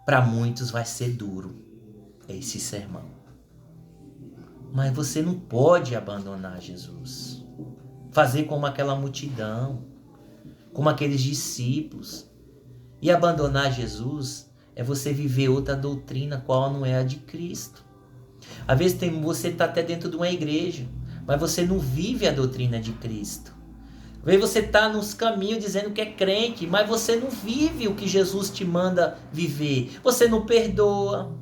para muitos vai ser duro esse sermão. Mas você não pode abandonar Jesus. Fazer como aquela multidão, como aqueles discípulos. E abandonar Jesus é você viver outra doutrina, qual não é a de Cristo. Às vezes você está até dentro de uma igreja, mas você não vive a doutrina de Cristo. Às vezes você está nos caminhos dizendo que é crente, mas você não vive o que Jesus te manda viver. Você não perdoa,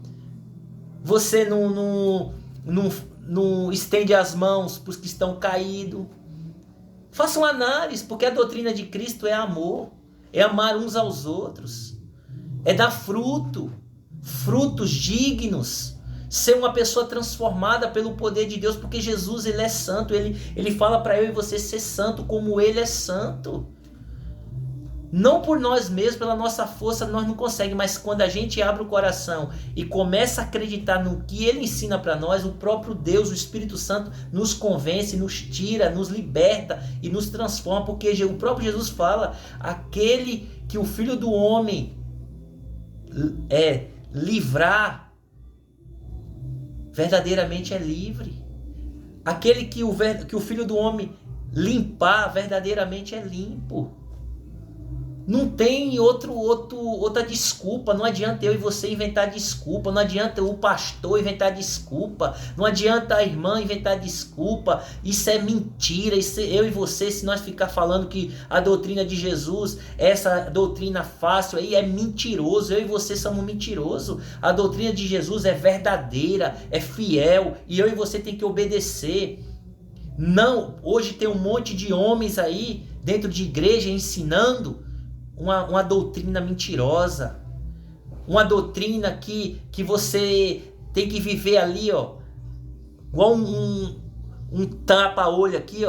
você não estende as mãos para os que estão caídos. Faça uma análise, porque a doutrina de Cristo é amor, é amar uns aos outros, é dar frutos dignos, ser uma pessoa transformada pelo poder de Deus, porque Jesus, ele é santo, ele fala para eu e você ser santo como ele é santo. Não por nós mesmos, pela nossa força, nós não conseguimos, mas quando a gente abre o coração e começa a acreditar no que ele ensina para nós, o próprio Deus, o Espírito Santo, nos convence, nos tira, nos liberta e nos transforma, porque o próprio Jesus fala: aquele que o Filho do Homem livrar, verdadeiramente é livre. Aquele que o Filho do Homem limpar, verdadeiramente é limpo. Não tem outra desculpa. Não adianta eu e você inventar desculpa. Não adianta o pastor inventar desculpa. Não adianta a irmã inventar desculpa. Isso é mentira. Isso é eu e você, se nós ficar falando que a doutrina de Jesus, essa doutrina fácil aí, é mentiroso. Eu e você somos mentirosos. A doutrina de Jesus é verdadeira, é fiel. E eu e você tem que obedecer. Não, hoje tem um monte de homens aí dentro de igreja ensinando uma doutrina mentirosa, uma doutrina que você tem que viver ali, igual um tapa-olho aqui,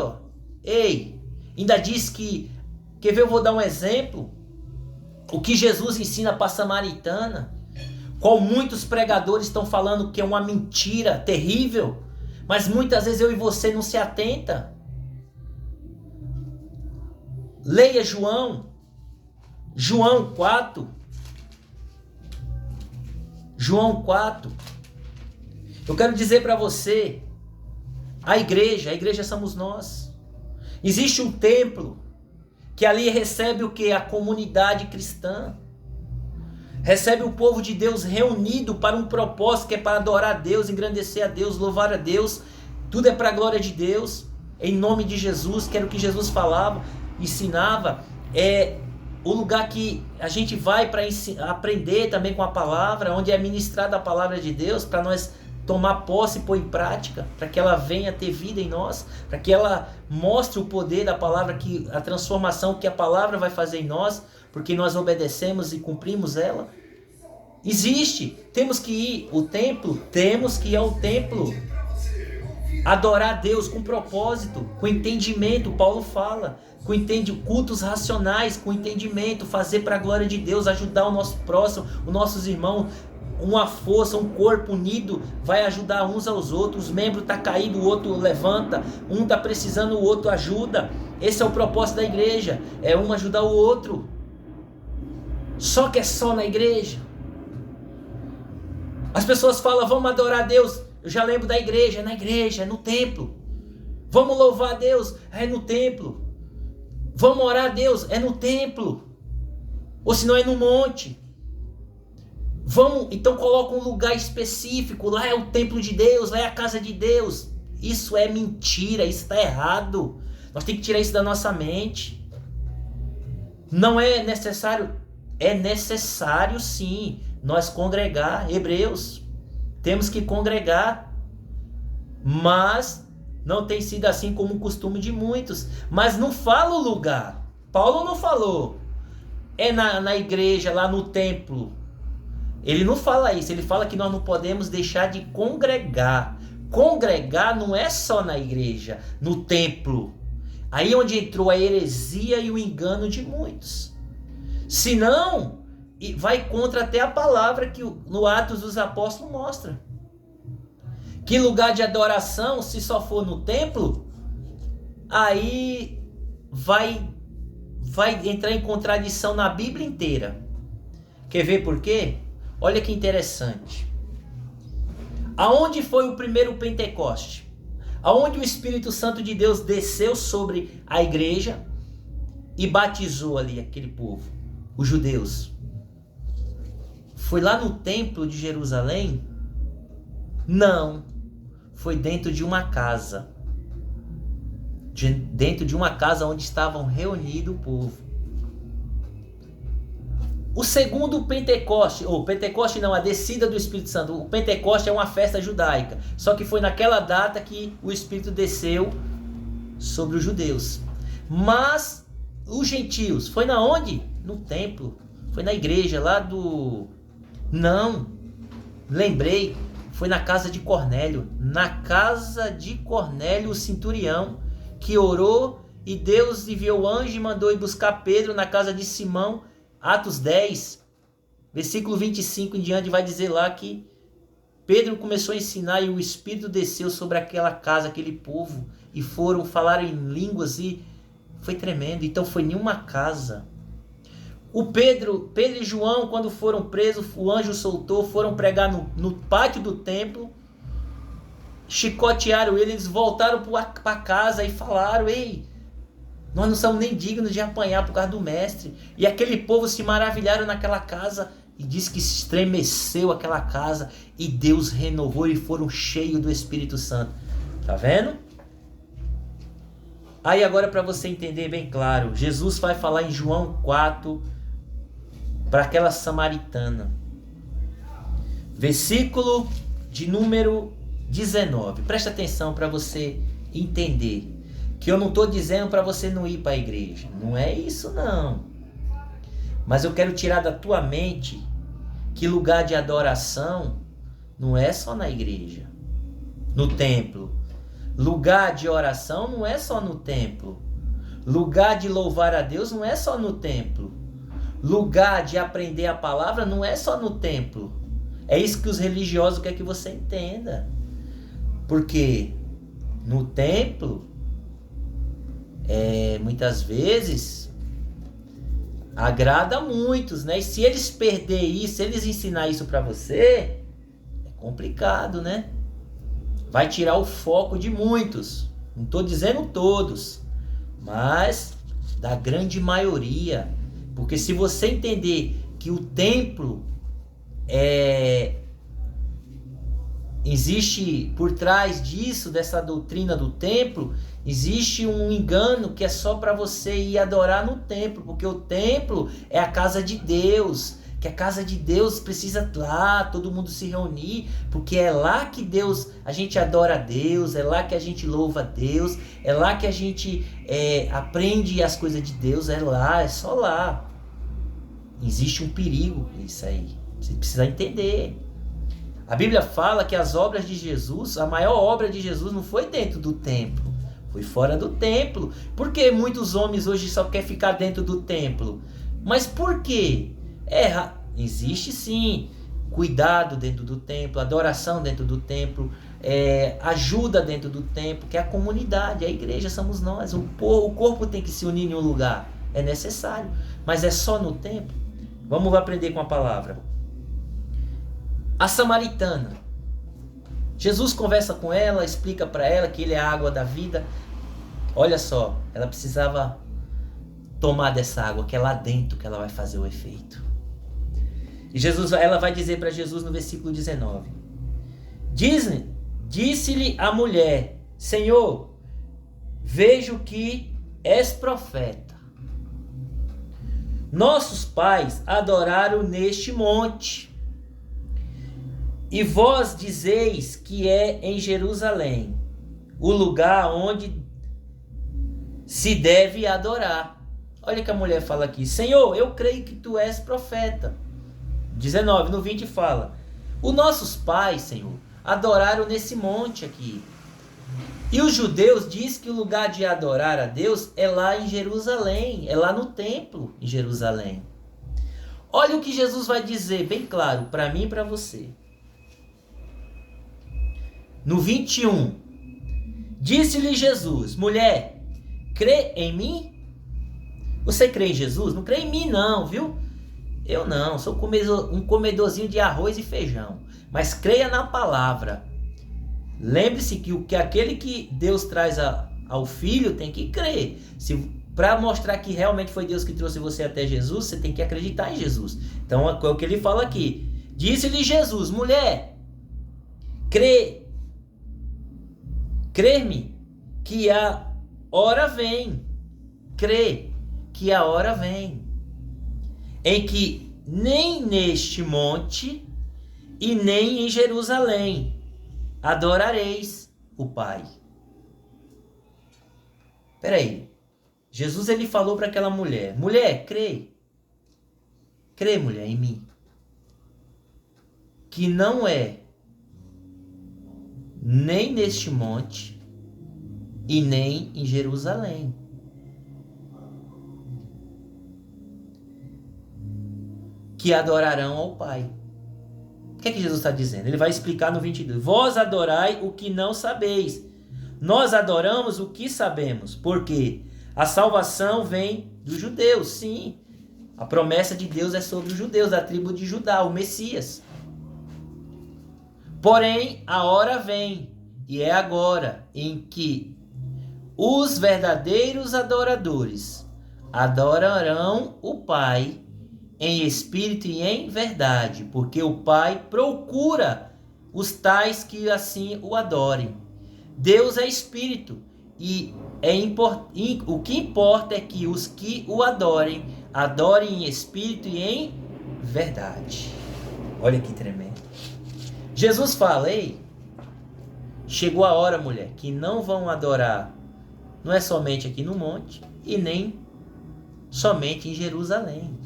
Ei, ainda diz que, quer ver, eu vou dar um exemplo, o que Jesus ensina para a samaritana, qual muitos pregadores estão falando que é uma mentira terrível, mas muitas vezes eu e você não se atenta. Leia João 4. João 4. Eu quero dizer para você, a igreja somos nós. Existe um templo que ali recebe o que? A comunidade cristã. Recebe o povo de Deus reunido para um propósito, que é para adorar a Deus, engrandecer a Deus, louvar a Deus. Tudo é para a glória de Deus, em nome de Jesus, que era o que Jesus falava, ensinava. É o lugar que a gente vai para aprender também com a palavra, onde é ministrada a palavra de Deus, para nós tomar posse e pôr em prática, para que ela venha ter vida em nós, para que ela mostre o poder da palavra, que a transformação que a palavra vai fazer em nós, porque nós obedecemos e cumprimos ela. Existe, temos que ir ao templo, adorar a Deus com propósito, com entendimento. Paulo fala, cultos racionais, com entendimento, fazer para a glória de Deus, ajudar o nosso próximo, os nossos irmãos. Uma força, um corpo unido vai ajudar uns aos outros. O membro está caído, o outro levanta. Um está precisando, o outro ajuda. Esse é o propósito da igreja, é um ajudar o outro. Só que é só na igreja. As pessoas falam, vamos adorar a Deus. Eu já lembro da igreja, é na igreja, é no templo. Vamos louvar a Deus, é no templo. Vamos orar a Deus, é no templo. Ou se não é no monte. Vamos, então coloca um lugar específico, lá é o templo de Deus, lá é a casa de Deus. Isso é mentira, isso está errado. Nós temos que tirar isso da nossa mente. Não é necessário, é necessário sim, nós congregar. Hebreus, temos que congregar, mas não tem sido assim como o costume de muitos. Mas não fala o lugar, Paulo não falou, é na igreja, lá no templo. Ele não fala isso, ele fala que nós não podemos deixar de congregar. Congregar não é só na igreja, no templo. Aí onde entrou a heresia e o engano de muitos. Senão, vai contra até a palavra que no Atos dos Apóstolos mostra. Que lugar de adoração, se só for no templo, aí vai entrar em contradição na Bíblia inteira. Quer ver por quê? Olha que interessante. Aonde foi o primeiro Pentecoste? Aonde o Espírito Santo de Deus desceu sobre a igreja e batizou ali aquele povo, os judeus? Foi lá no templo de Jerusalém? Não. Foi dentro de uma casa. Dentro de uma casa onde estavam reunidos o povo. O segundo Pentecoste, ou Pentecoste não, a descida do Espírito Santo. O Pentecoste é uma festa judaica. Só que foi naquela data que o Espírito desceu sobre os judeus. Mas os gentios, foi na onde? No templo. Foi na igreja lá do... Não, lembrei, foi na casa de Cornélio. Na casa de Cornélio, o centurião, que orou e Deus enviou o anjo e mandou ir buscar Pedro na casa de Simão. Atos 10, versículo 25 em diante, vai dizer lá que Pedro começou a ensinar e o Espírito desceu sobre aquela casa, aquele povo, e foram falar em línguas e foi tremendo. Então foi em uma casa. O Pedro e João, quando foram presos, o anjo soltou, foram pregar no pátio do templo, chicotearam eles voltaram para casa e falaram, ei, nós não somos nem dignos de apanhar por causa do mestre. E aquele povo se maravilharam naquela casa. E diz que se estremeceu aquela casa. E Deus renovou e foram cheios do Espírito Santo. Tá vendo? Aí agora para você entender bem claro. Jesus vai falar em João 4. Para aquela samaritana. Versículo de número 19. Presta atenção para você entender. Que eu não estou dizendo para você não ir para a igreja. Não é isso não. Mas eu quero tirar da tua mente que lugar de adoração não é só na igreja, no templo. Lugar de oração não é só no templo. Lugar de louvar a Deus não é só no templo. Lugar de aprender a palavra não é só no templo. É isso que os religiosos querem que você entenda. Porque no templo... muitas vezes agrada a muitos, né? E se eles perderem isso, se eles ensinar isso para você, é complicado, né? Vai tirar o foco de muitos. Não estou dizendo todos, mas da grande maioria. Porque se você entender que o templo existe por trás disso, dessa doutrina do templo, existe um engano que é só para você ir adorar no templo, porque o templo é a casa de Deus. Que a casa de Deus precisa lá, todo mundo se reunir, porque é lá que Deus, a gente adora a Deus, é lá que a gente louva a Deus, é lá que a gente aprende as coisas de Deus, é lá, é só lá. Existe um perigo nisso aí, você precisa entender. A Bíblia fala que as obras de Jesus, a maior obra de Jesus não foi dentro do templo, foi fora do templo. Por que muitos homens hoje só querem ficar dentro do templo? Mas por quê? Existe sim cuidado dentro do templo, adoração dentro do templo, ajuda dentro do templo, que é a comunidade, a igreja somos nós. O corpo tem que se unir em um lugar, é necessário, mas é só no templo? Vamos aprender com a palavra. A samaritana, Jesus conversa com ela, explica para ela que ele é a água da vida. Olha só, ela precisava tomar dessa água, que é lá dentro que ela vai fazer o efeito. E ela vai dizer para Jesus no versículo 19: Disse-lhe a mulher: Senhor, vejo que és profeta. Nossos pais adoraram neste monte, e vós dizeis que é em Jerusalém o lugar onde se deve adorar. Olha o que a mulher fala aqui: Senhor, eu creio que tu és profeta. 19, no 20 fala: os nossos pais, Senhor, adoraram nesse monte aqui. E os judeus dizem que o lugar de adorar a Deus é lá em Jerusalém, é lá no templo em Jerusalém. Olha o que Jesus vai dizer, bem claro, para mim e para você. No 21, disse-lhe Jesus: mulher, crê em mim? Você crê em Jesus? Não crê em mim não, viu? Eu não, sou um comedorzinho de arroz e feijão. Mas creia na palavra. Lembre-se que aquele que Deus traz ao Filho tem que crer. Para mostrar que realmente foi Deus que trouxe você até Jesus, você tem que acreditar em Jesus. Então é o que ele fala aqui. Disse-lhe Jesus: mulher, crê-me que a hora vem. Crê que a hora vem, em que nem neste monte e nem em Jerusalém adorareis o Pai. Espera aí. Jesus ele falou para aquela mulher: mulher, crê, mulher, em mim, que não é nem neste monte e nem em Jerusalém. Que adorarão ao Pai. O que é que Jesus está dizendo? Ele vai explicar no 22. Vós adorai o que não sabeis. Nós adoramos o que sabemos. Porque a salvação vem dos judeus. Sim, a promessa de Deus é sobre os judeus, da tribo de Judá, o Messias. Porém, a hora vem, e é agora, em que os verdadeiros adoradores adorarão o Pai em espírito e em verdade, porque o Pai procura os tais que assim o adorem. Deus é espírito, e o que importa é que os que o adorem em espírito e em verdade. Olha que tremendo. Jesus fala: ei, chegou a hora, mulher, que não vão adorar, não é somente aqui no monte e nem somente em Jerusalém.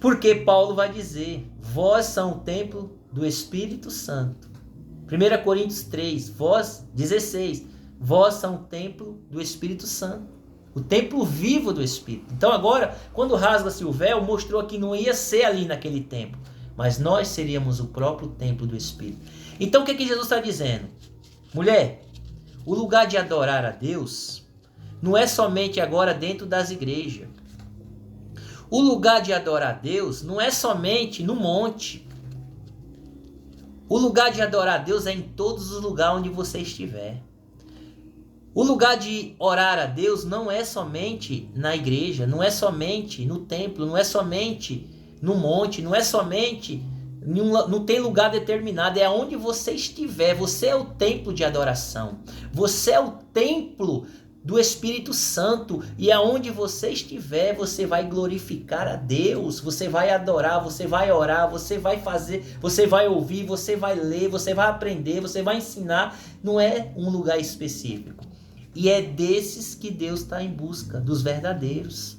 Porque Paulo vai dizer: vós são o templo do Espírito Santo. 1 Coríntios 3, 16, vós são o templo do Espírito Santo. O templo vivo do Espírito. Então agora, quando rasga-se o véu, mostrou que não ia ser ali naquele templo, mas nós seríamos o próprio templo do Espírito. Então o que Jesus está dizendo? Mulher, o lugar de adorar a Deus não é somente agora dentro das igrejas. O lugar de adorar a Deus não é somente no monte. O lugar de adorar a Deus é em todos os lugares onde você estiver. O lugar de orar a Deus não é somente na igreja, não é somente no templo, não é somente no monte, não é somente... Não tem lugar determinado, é onde você estiver. Você é o templo de adoração. Você é o templo do Espírito Santo, e aonde você estiver, você vai glorificar a Deus, você vai adorar, você vai orar, você vai fazer, você vai ouvir, você vai ler, você vai aprender, você vai ensinar. Não é um lugar específico. E é desses que Deus está em busca, dos verdadeiros.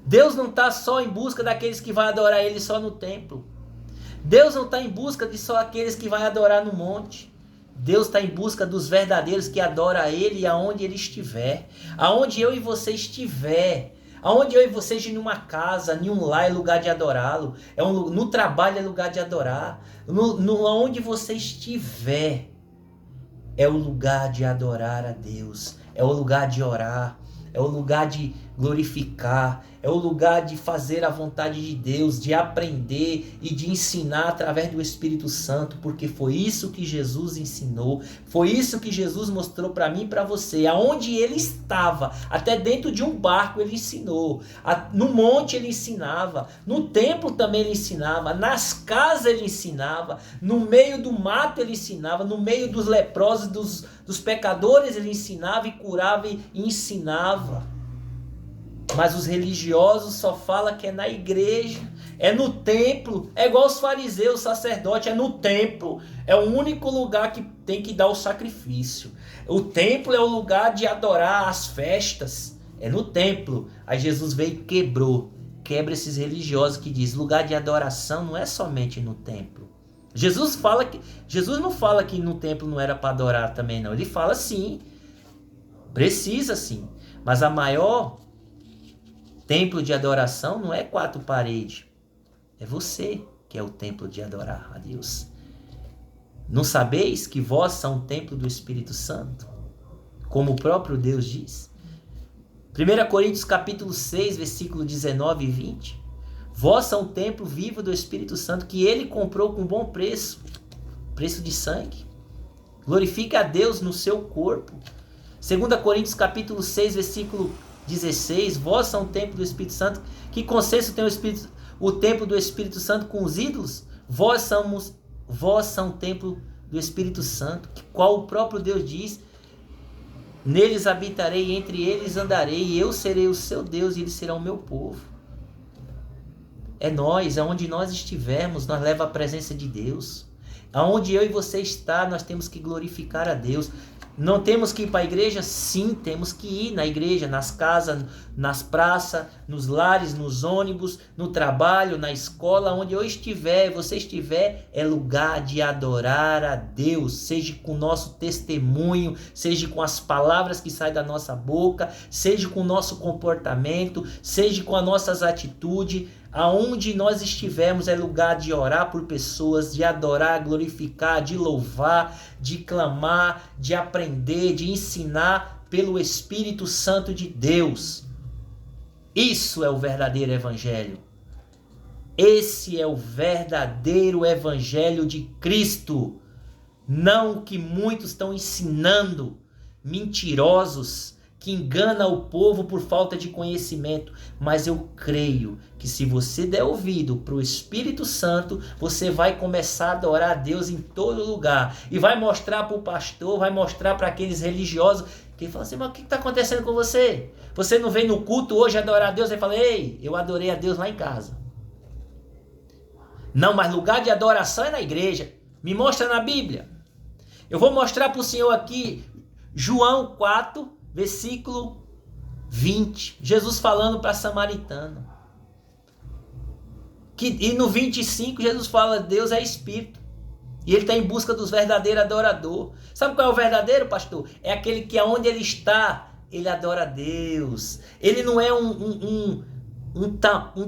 Deus não está só em busca daqueles que vão adorar Ele só no templo. Deus não está em busca de só aqueles que vão adorar no monte. Deus está em busca dos verdadeiros que adoram a Ele aonde Ele estiver. Aonde eu e você estiver. Aonde eu e você em uma casa, em um lar é lugar de adorá-lo. No trabalho é lugar de adorar. Aonde você estiver é o lugar de adorar a Deus. É o lugar de orar. É o lugar de glorificar, é o lugar de fazer a vontade de Deus, de aprender e de ensinar através do Espírito Santo, porque foi isso que Jesus ensinou, foi isso que Jesus mostrou para mim e para você, aonde ele estava, até dentro de um barco ele ensinou, no monte ele ensinava, no templo também ele ensinava, nas casas ele ensinava, no meio do mato ele ensinava, no meio dos leprosos, dos pecadores ele ensinava e curava e ensinava. Mas os religiosos só falam que é na igreja, é no templo, é igual os fariseus, os sacerdotes, é no templo. É o único lugar que tem que dar o sacrifício. O templo é o lugar de adorar as festas, é no templo. Aí Jesus veio e quebra esses religiosos que diz lugar de adoração não é somente no templo. Jesus não fala que no templo não era para adorar também não. Ele fala sim, precisa sim, mas a maior templo de adoração não é 4 paredes. É você que é o templo de adorar a Deus. Não sabeis que vós são o templo do Espírito Santo? Como o próprio Deus diz. 1 Coríntios capítulo 6, versículo 19 e 20. Vós são o templo vivo do Espírito Santo que ele comprou com bom preço. Preço de sangue. Glorifique a Deus no seu corpo. 2 Coríntios capítulo 6, versículo 16, vós são o templo do Espírito Santo, que consenso tem o templo do Espírito Santo com os ídolos? Vós são o templo do Espírito Santo, qual o próprio Deus diz, neles habitarei, entre eles andarei, e eu serei o seu Deus, e eles serão o meu povo. É nós, aonde nós estivermos, nós leva a presença de Deus. Aonde eu e você está, nós temos que glorificar a Deus. Não temos que ir para a igreja? Sim, temos que ir na igreja, nas casas, nas praças, nos lares, nos ônibus, no trabalho, na escola, onde eu estiver, você estiver, é lugar de adorar a Deus, seja com o nosso testemunho, seja com as palavras que saem da nossa boca, seja com o nosso comportamento, seja com as nossas atitudes. Aonde nós estivermos é lugar de orar por pessoas, de adorar, glorificar, de louvar, de clamar, de aprender, de ensinar pelo Espírito Santo de Deus. Isso é o verdadeiro evangelho. Esse é o verdadeiro evangelho de Cristo. Não o que muitos estão ensinando, mentirosos, que engana o povo por falta de conhecimento. Mas eu creio que se você der ouvido para o Espírito Santo, você vai começar a adorar a Deus em todo lugar. E vai mostrar para o pastor, vai mostrar para aqueles religiosos que falam assim, mas o que está acontecendo com você? Você não vem no culto hoje adorar a Deus? Aí fala, ei, eu adorei a Deus lá em casa. Não, mas lugar de adoração é na igreja. Me mostra na Bíblia. Eu vou mostrar para o senhor aqui, João 4, versículo 20, Jesus falando para a samaritana. E no 25, Jesus fala, Deus é Espírito. E ele está em busca dos verdadeiros adoradores. Sabe qual é o verdadeiro, pastor? É aquele que aonde ele está, ele adora a Deus. Ele não é um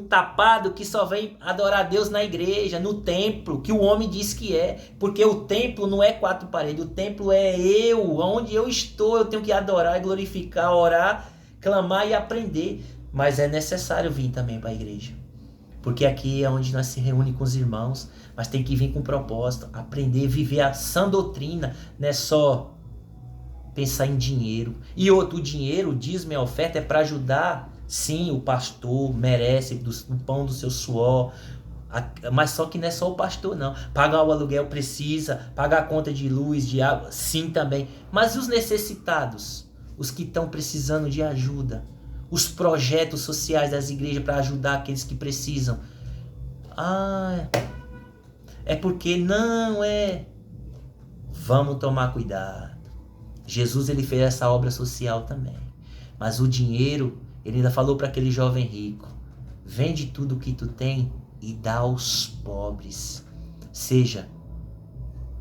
tapado que só vem adorar a Deus na igreja, no templo, que o homem diz que é. Porque o templo não é 4 paredes, o templo é eu. Onde eu estou, eu tenho que adorar, glorificar, orar, clamar e aprender. Mas é necessário vir também para a igreja. Porque aqui é onde nós se reúne com os irmãos, mas tem que vir com propósito, aprender, viver a sã doutrina, não é só pensar em dinheiro. E outro, o dinheiro, o dízimo e a oferta é para ajudar. Sim, o pastor merece o pão do seu suor, mas só que não é só o pastor não. Pagar o aluguel precisa, pagar a conta de luz, de água, sim também. Mas os necessitados? os que estão precisando de ajuda, os projetos sociais das igrejas para ajudar aqueles que precisam. É porque não é. Vamos tomar cuidado. Jesus, ele fez essa obra social também. Mas o dinheiro, ele ainda falou para aquele jovem rico: vende tudo o que tu tem e dá aos pobres. Seja,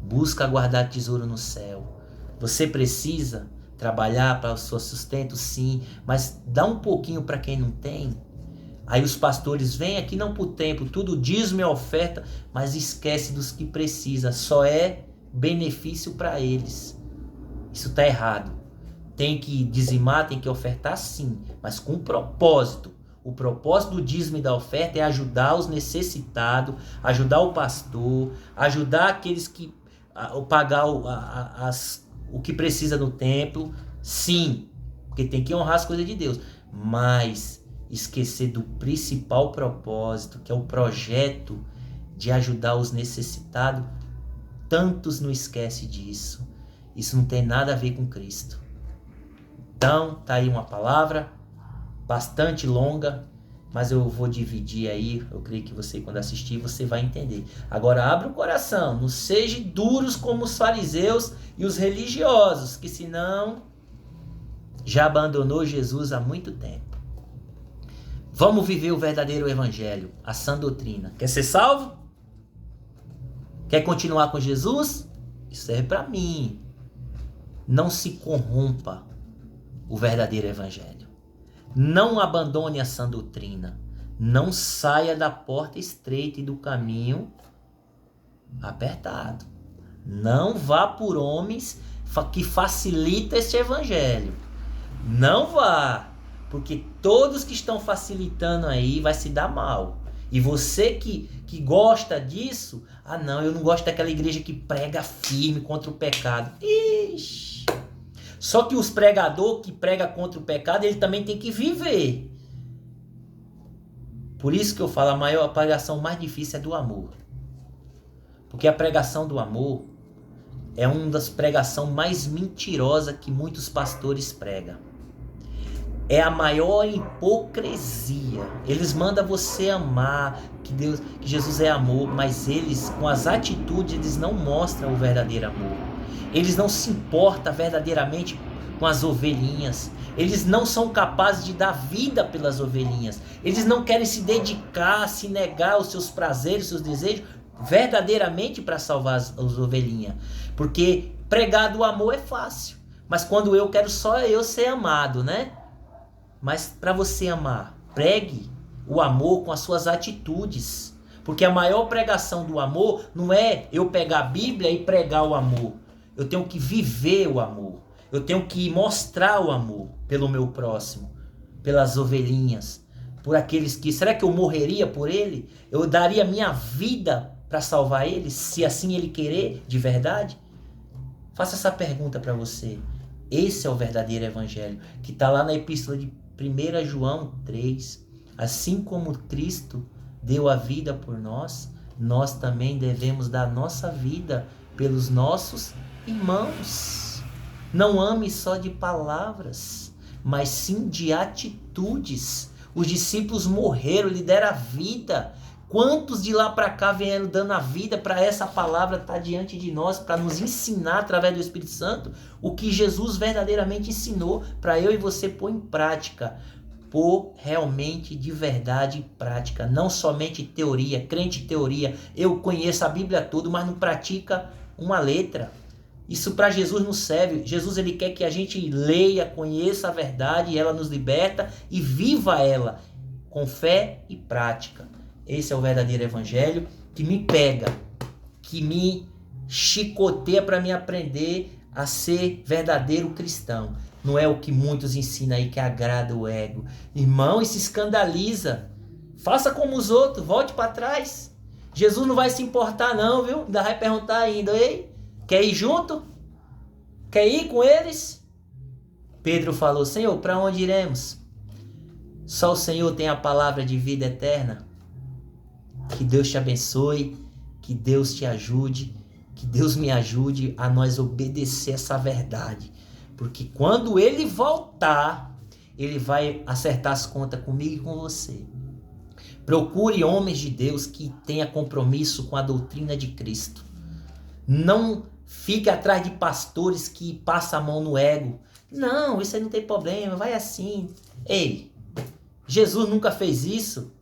busca guardar tesouro no céu. Você precisa trabalhar para o seu sustento, sim, mas dá um pouquinho para quem não tem. Aí os pastores vêm aqui não para o templo, tudo dízimo e oferta, mas esquece dos que precisam, só é benefício para eles. Isso está errado. Tem que dizimar, tem que ofertar, sim, mas com propósito. O propósito do dízimo e da oferta é ajudar os necessitados, ajudar o pastor, ajudar aqueles que pagar o que precisa no templo, sim, porque tem que honrar as coisas de Deus, mas esquecer do principal propósito, que é o projeto de ajudar os necessitados, tantos não esquecem disso. Isso não tem nada a ver com Cristo. Então, tá aí uma palavra bastante longa, mas eu vou dividir aí. Eu creio que você, quando assistir, você vai entender. Agora, abra o coração, não sejam duros como os fariseus e os religiosos, que senão já abandonou Jesus há muito tempo. Vamos viver o verdadeiro evangelho, a sã doutrina. Quer ser salvo? Quer continuar com Jesus? Isso serve para mim. Não se corrompa o verdadeiro evangelho. Não abandone a sã doutrina. Não saia da porta estreita e do caminho apertado. Não vá por homens que facilitam este evangelho. Não vá, porque todos que estão facilitando aí vai se dar mal. E você que gosta disso, não, eu não gosto daquela igreja que prega firme contra o pecado. Ixi! Só que os pregadores que pregam contra o pecado, ele também tem que viver. Por isso que eu falo, a pregação mais difícil é do amor. Porque a pregação do amor é uma das pregações mais mentirosas que muitos pastores pregam. É a maior hipocrisia. Eles mandam você amar, que Jesus é amor, mas eles, com as atitudes, eles não mostram o verdadeiro amor. Eles não se importam verdadeiramente com as ovelhinhas. Eles não são capazes de dar vida pelas ovelhinhas. Eles não querem se dedicar, se negar aos seus prazeres, seus desejos, verdadeiramente para salvar as ovelhinhas. Porque pregar do amor é fácil. Mas quando eu quero só eu ser amado, né? Mas para você amar, pregue o amor com as suas atitudes. Porque a maior pregação do amor não é eu pegar a Bíblia e pregar o amor. Eu tenho que viver o amor. Eu tenho que mostrar o amor pelo meu próximo, pelas ovelhinhas, por aqueles que... Será que eu morreria por ele? Eu daria minha vida para salvar ele, se assim ele querer, de verdade? Faça essa pergunta para você. Esse é o verdadeiro evangelho, que está lá na epístola de 1 João 3. Assim como Cristo deu a vida por nós, nós também devemos dar nossa vida pelos nossos irmãos. Não ame só de palavras, mas sim de atitudes. Os discípulos morreram, lhe deram a vida. Quantos de lá para cá vieram dando a vida para essa palavra estar diante de nós, para nos ensinar através do Espírito Santo o que Jesus verdadeiramente ensinou para eu e você pôr em prática. Pôr realmente de verdade em prática, não somente teoria, crente teoria. Eu conheço a Bíblia toda, mas não pratica uma letra. Isso para Jesus não serve. Jesus, ele quer que a gente leia, conheça a verdade, e ela nos liberta e viva ela com fé e prática. Esse é o verdadeiro evangelho que me pega, que me chicoteia para me aprender a ser verdadeiro cristão. Não é o que muitos ensinam aí que agrada o ego. Irmão, isso escandaliza. Faça como os outros, volte para trás. Jesus não vai se importar não, viu? Ainda vai perguntar ainda, ei, quer ir junto? Quer ir com eles? Pedro falou, Senhor, para onde iremos? Só o Senhor tem a palavra de vida eterna. Que Deus te abençoe, que Deus te ajude, que Deus me ajude a nós obedecer essa verdade. Porque quando ele voltar, ele vai acertar as contas comigo e com você. Procure homens de Deus que tenham compromisso com a doutrina de Cristo. Não fique atrás de pastores que passam a mão no ego. Não, isso aí não tem problema, vai assim. Ei, Jesus nunca fez isso.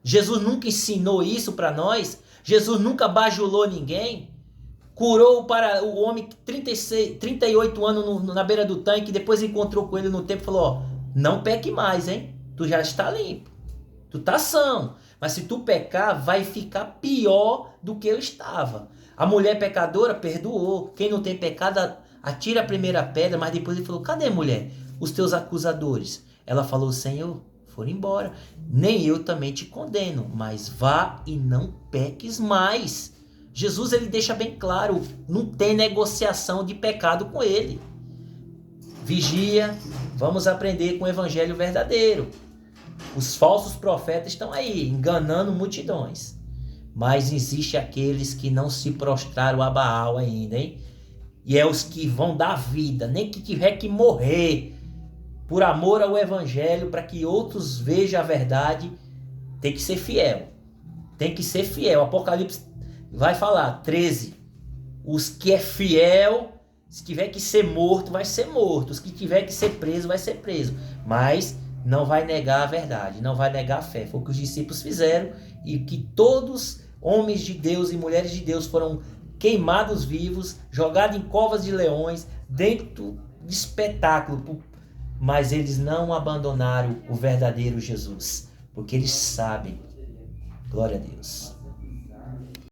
Jesus nunca ensinou isso para nós. Jesus nunca bajulou ninguém. Curou para o homem 38 anos na beira do tanque, depois encontrou com ele no templo e falou, ó, não peque mais, hein? Tu já está limpo. Tu tá são. Mas se tu pecar, vai ficar pior do que eu estava. A mulher pecadora perdoou. Quem não tem pecado, atira a primeira pedra. Mas depois ele falou, cadê, mulher? Os teus acusadores. Ela falou, Senhor, foram embora. Nem eu também te condeno. Mas vá e não peques mais. Jesus, ele deixa bem claro. Não tem negociação de pecado com ele. Vigia. Vamos aprender com o evangelho verdadeiro. Os falsos profetas estão aí, enganando multidões. Mas existe aqueles que não se prostraram a Baal ainda, hein? E é os que vão dar vida, nem que tiver que morrer, por amor ao evangelho, para que outros vejam a verdade. Tem que ser fiel. Tem que ser fiel. Apocalipse vai falar, 13. Os que é fiel, se tiver que ser morto, vai ser morto. Os que tiver que ser preso, vai ser preso. Mas não vai negar a verdade, não vai negar a fé. Foi o que os discípulos fizeram e que todos, homens de Deus e mulheres de Deus, foram queimados vivos, jogados em covas de leões, dentro de espetáculo. Mas eles não abandonaram o verdadeiro Jesus, porque eles sabem. Glória a Deus.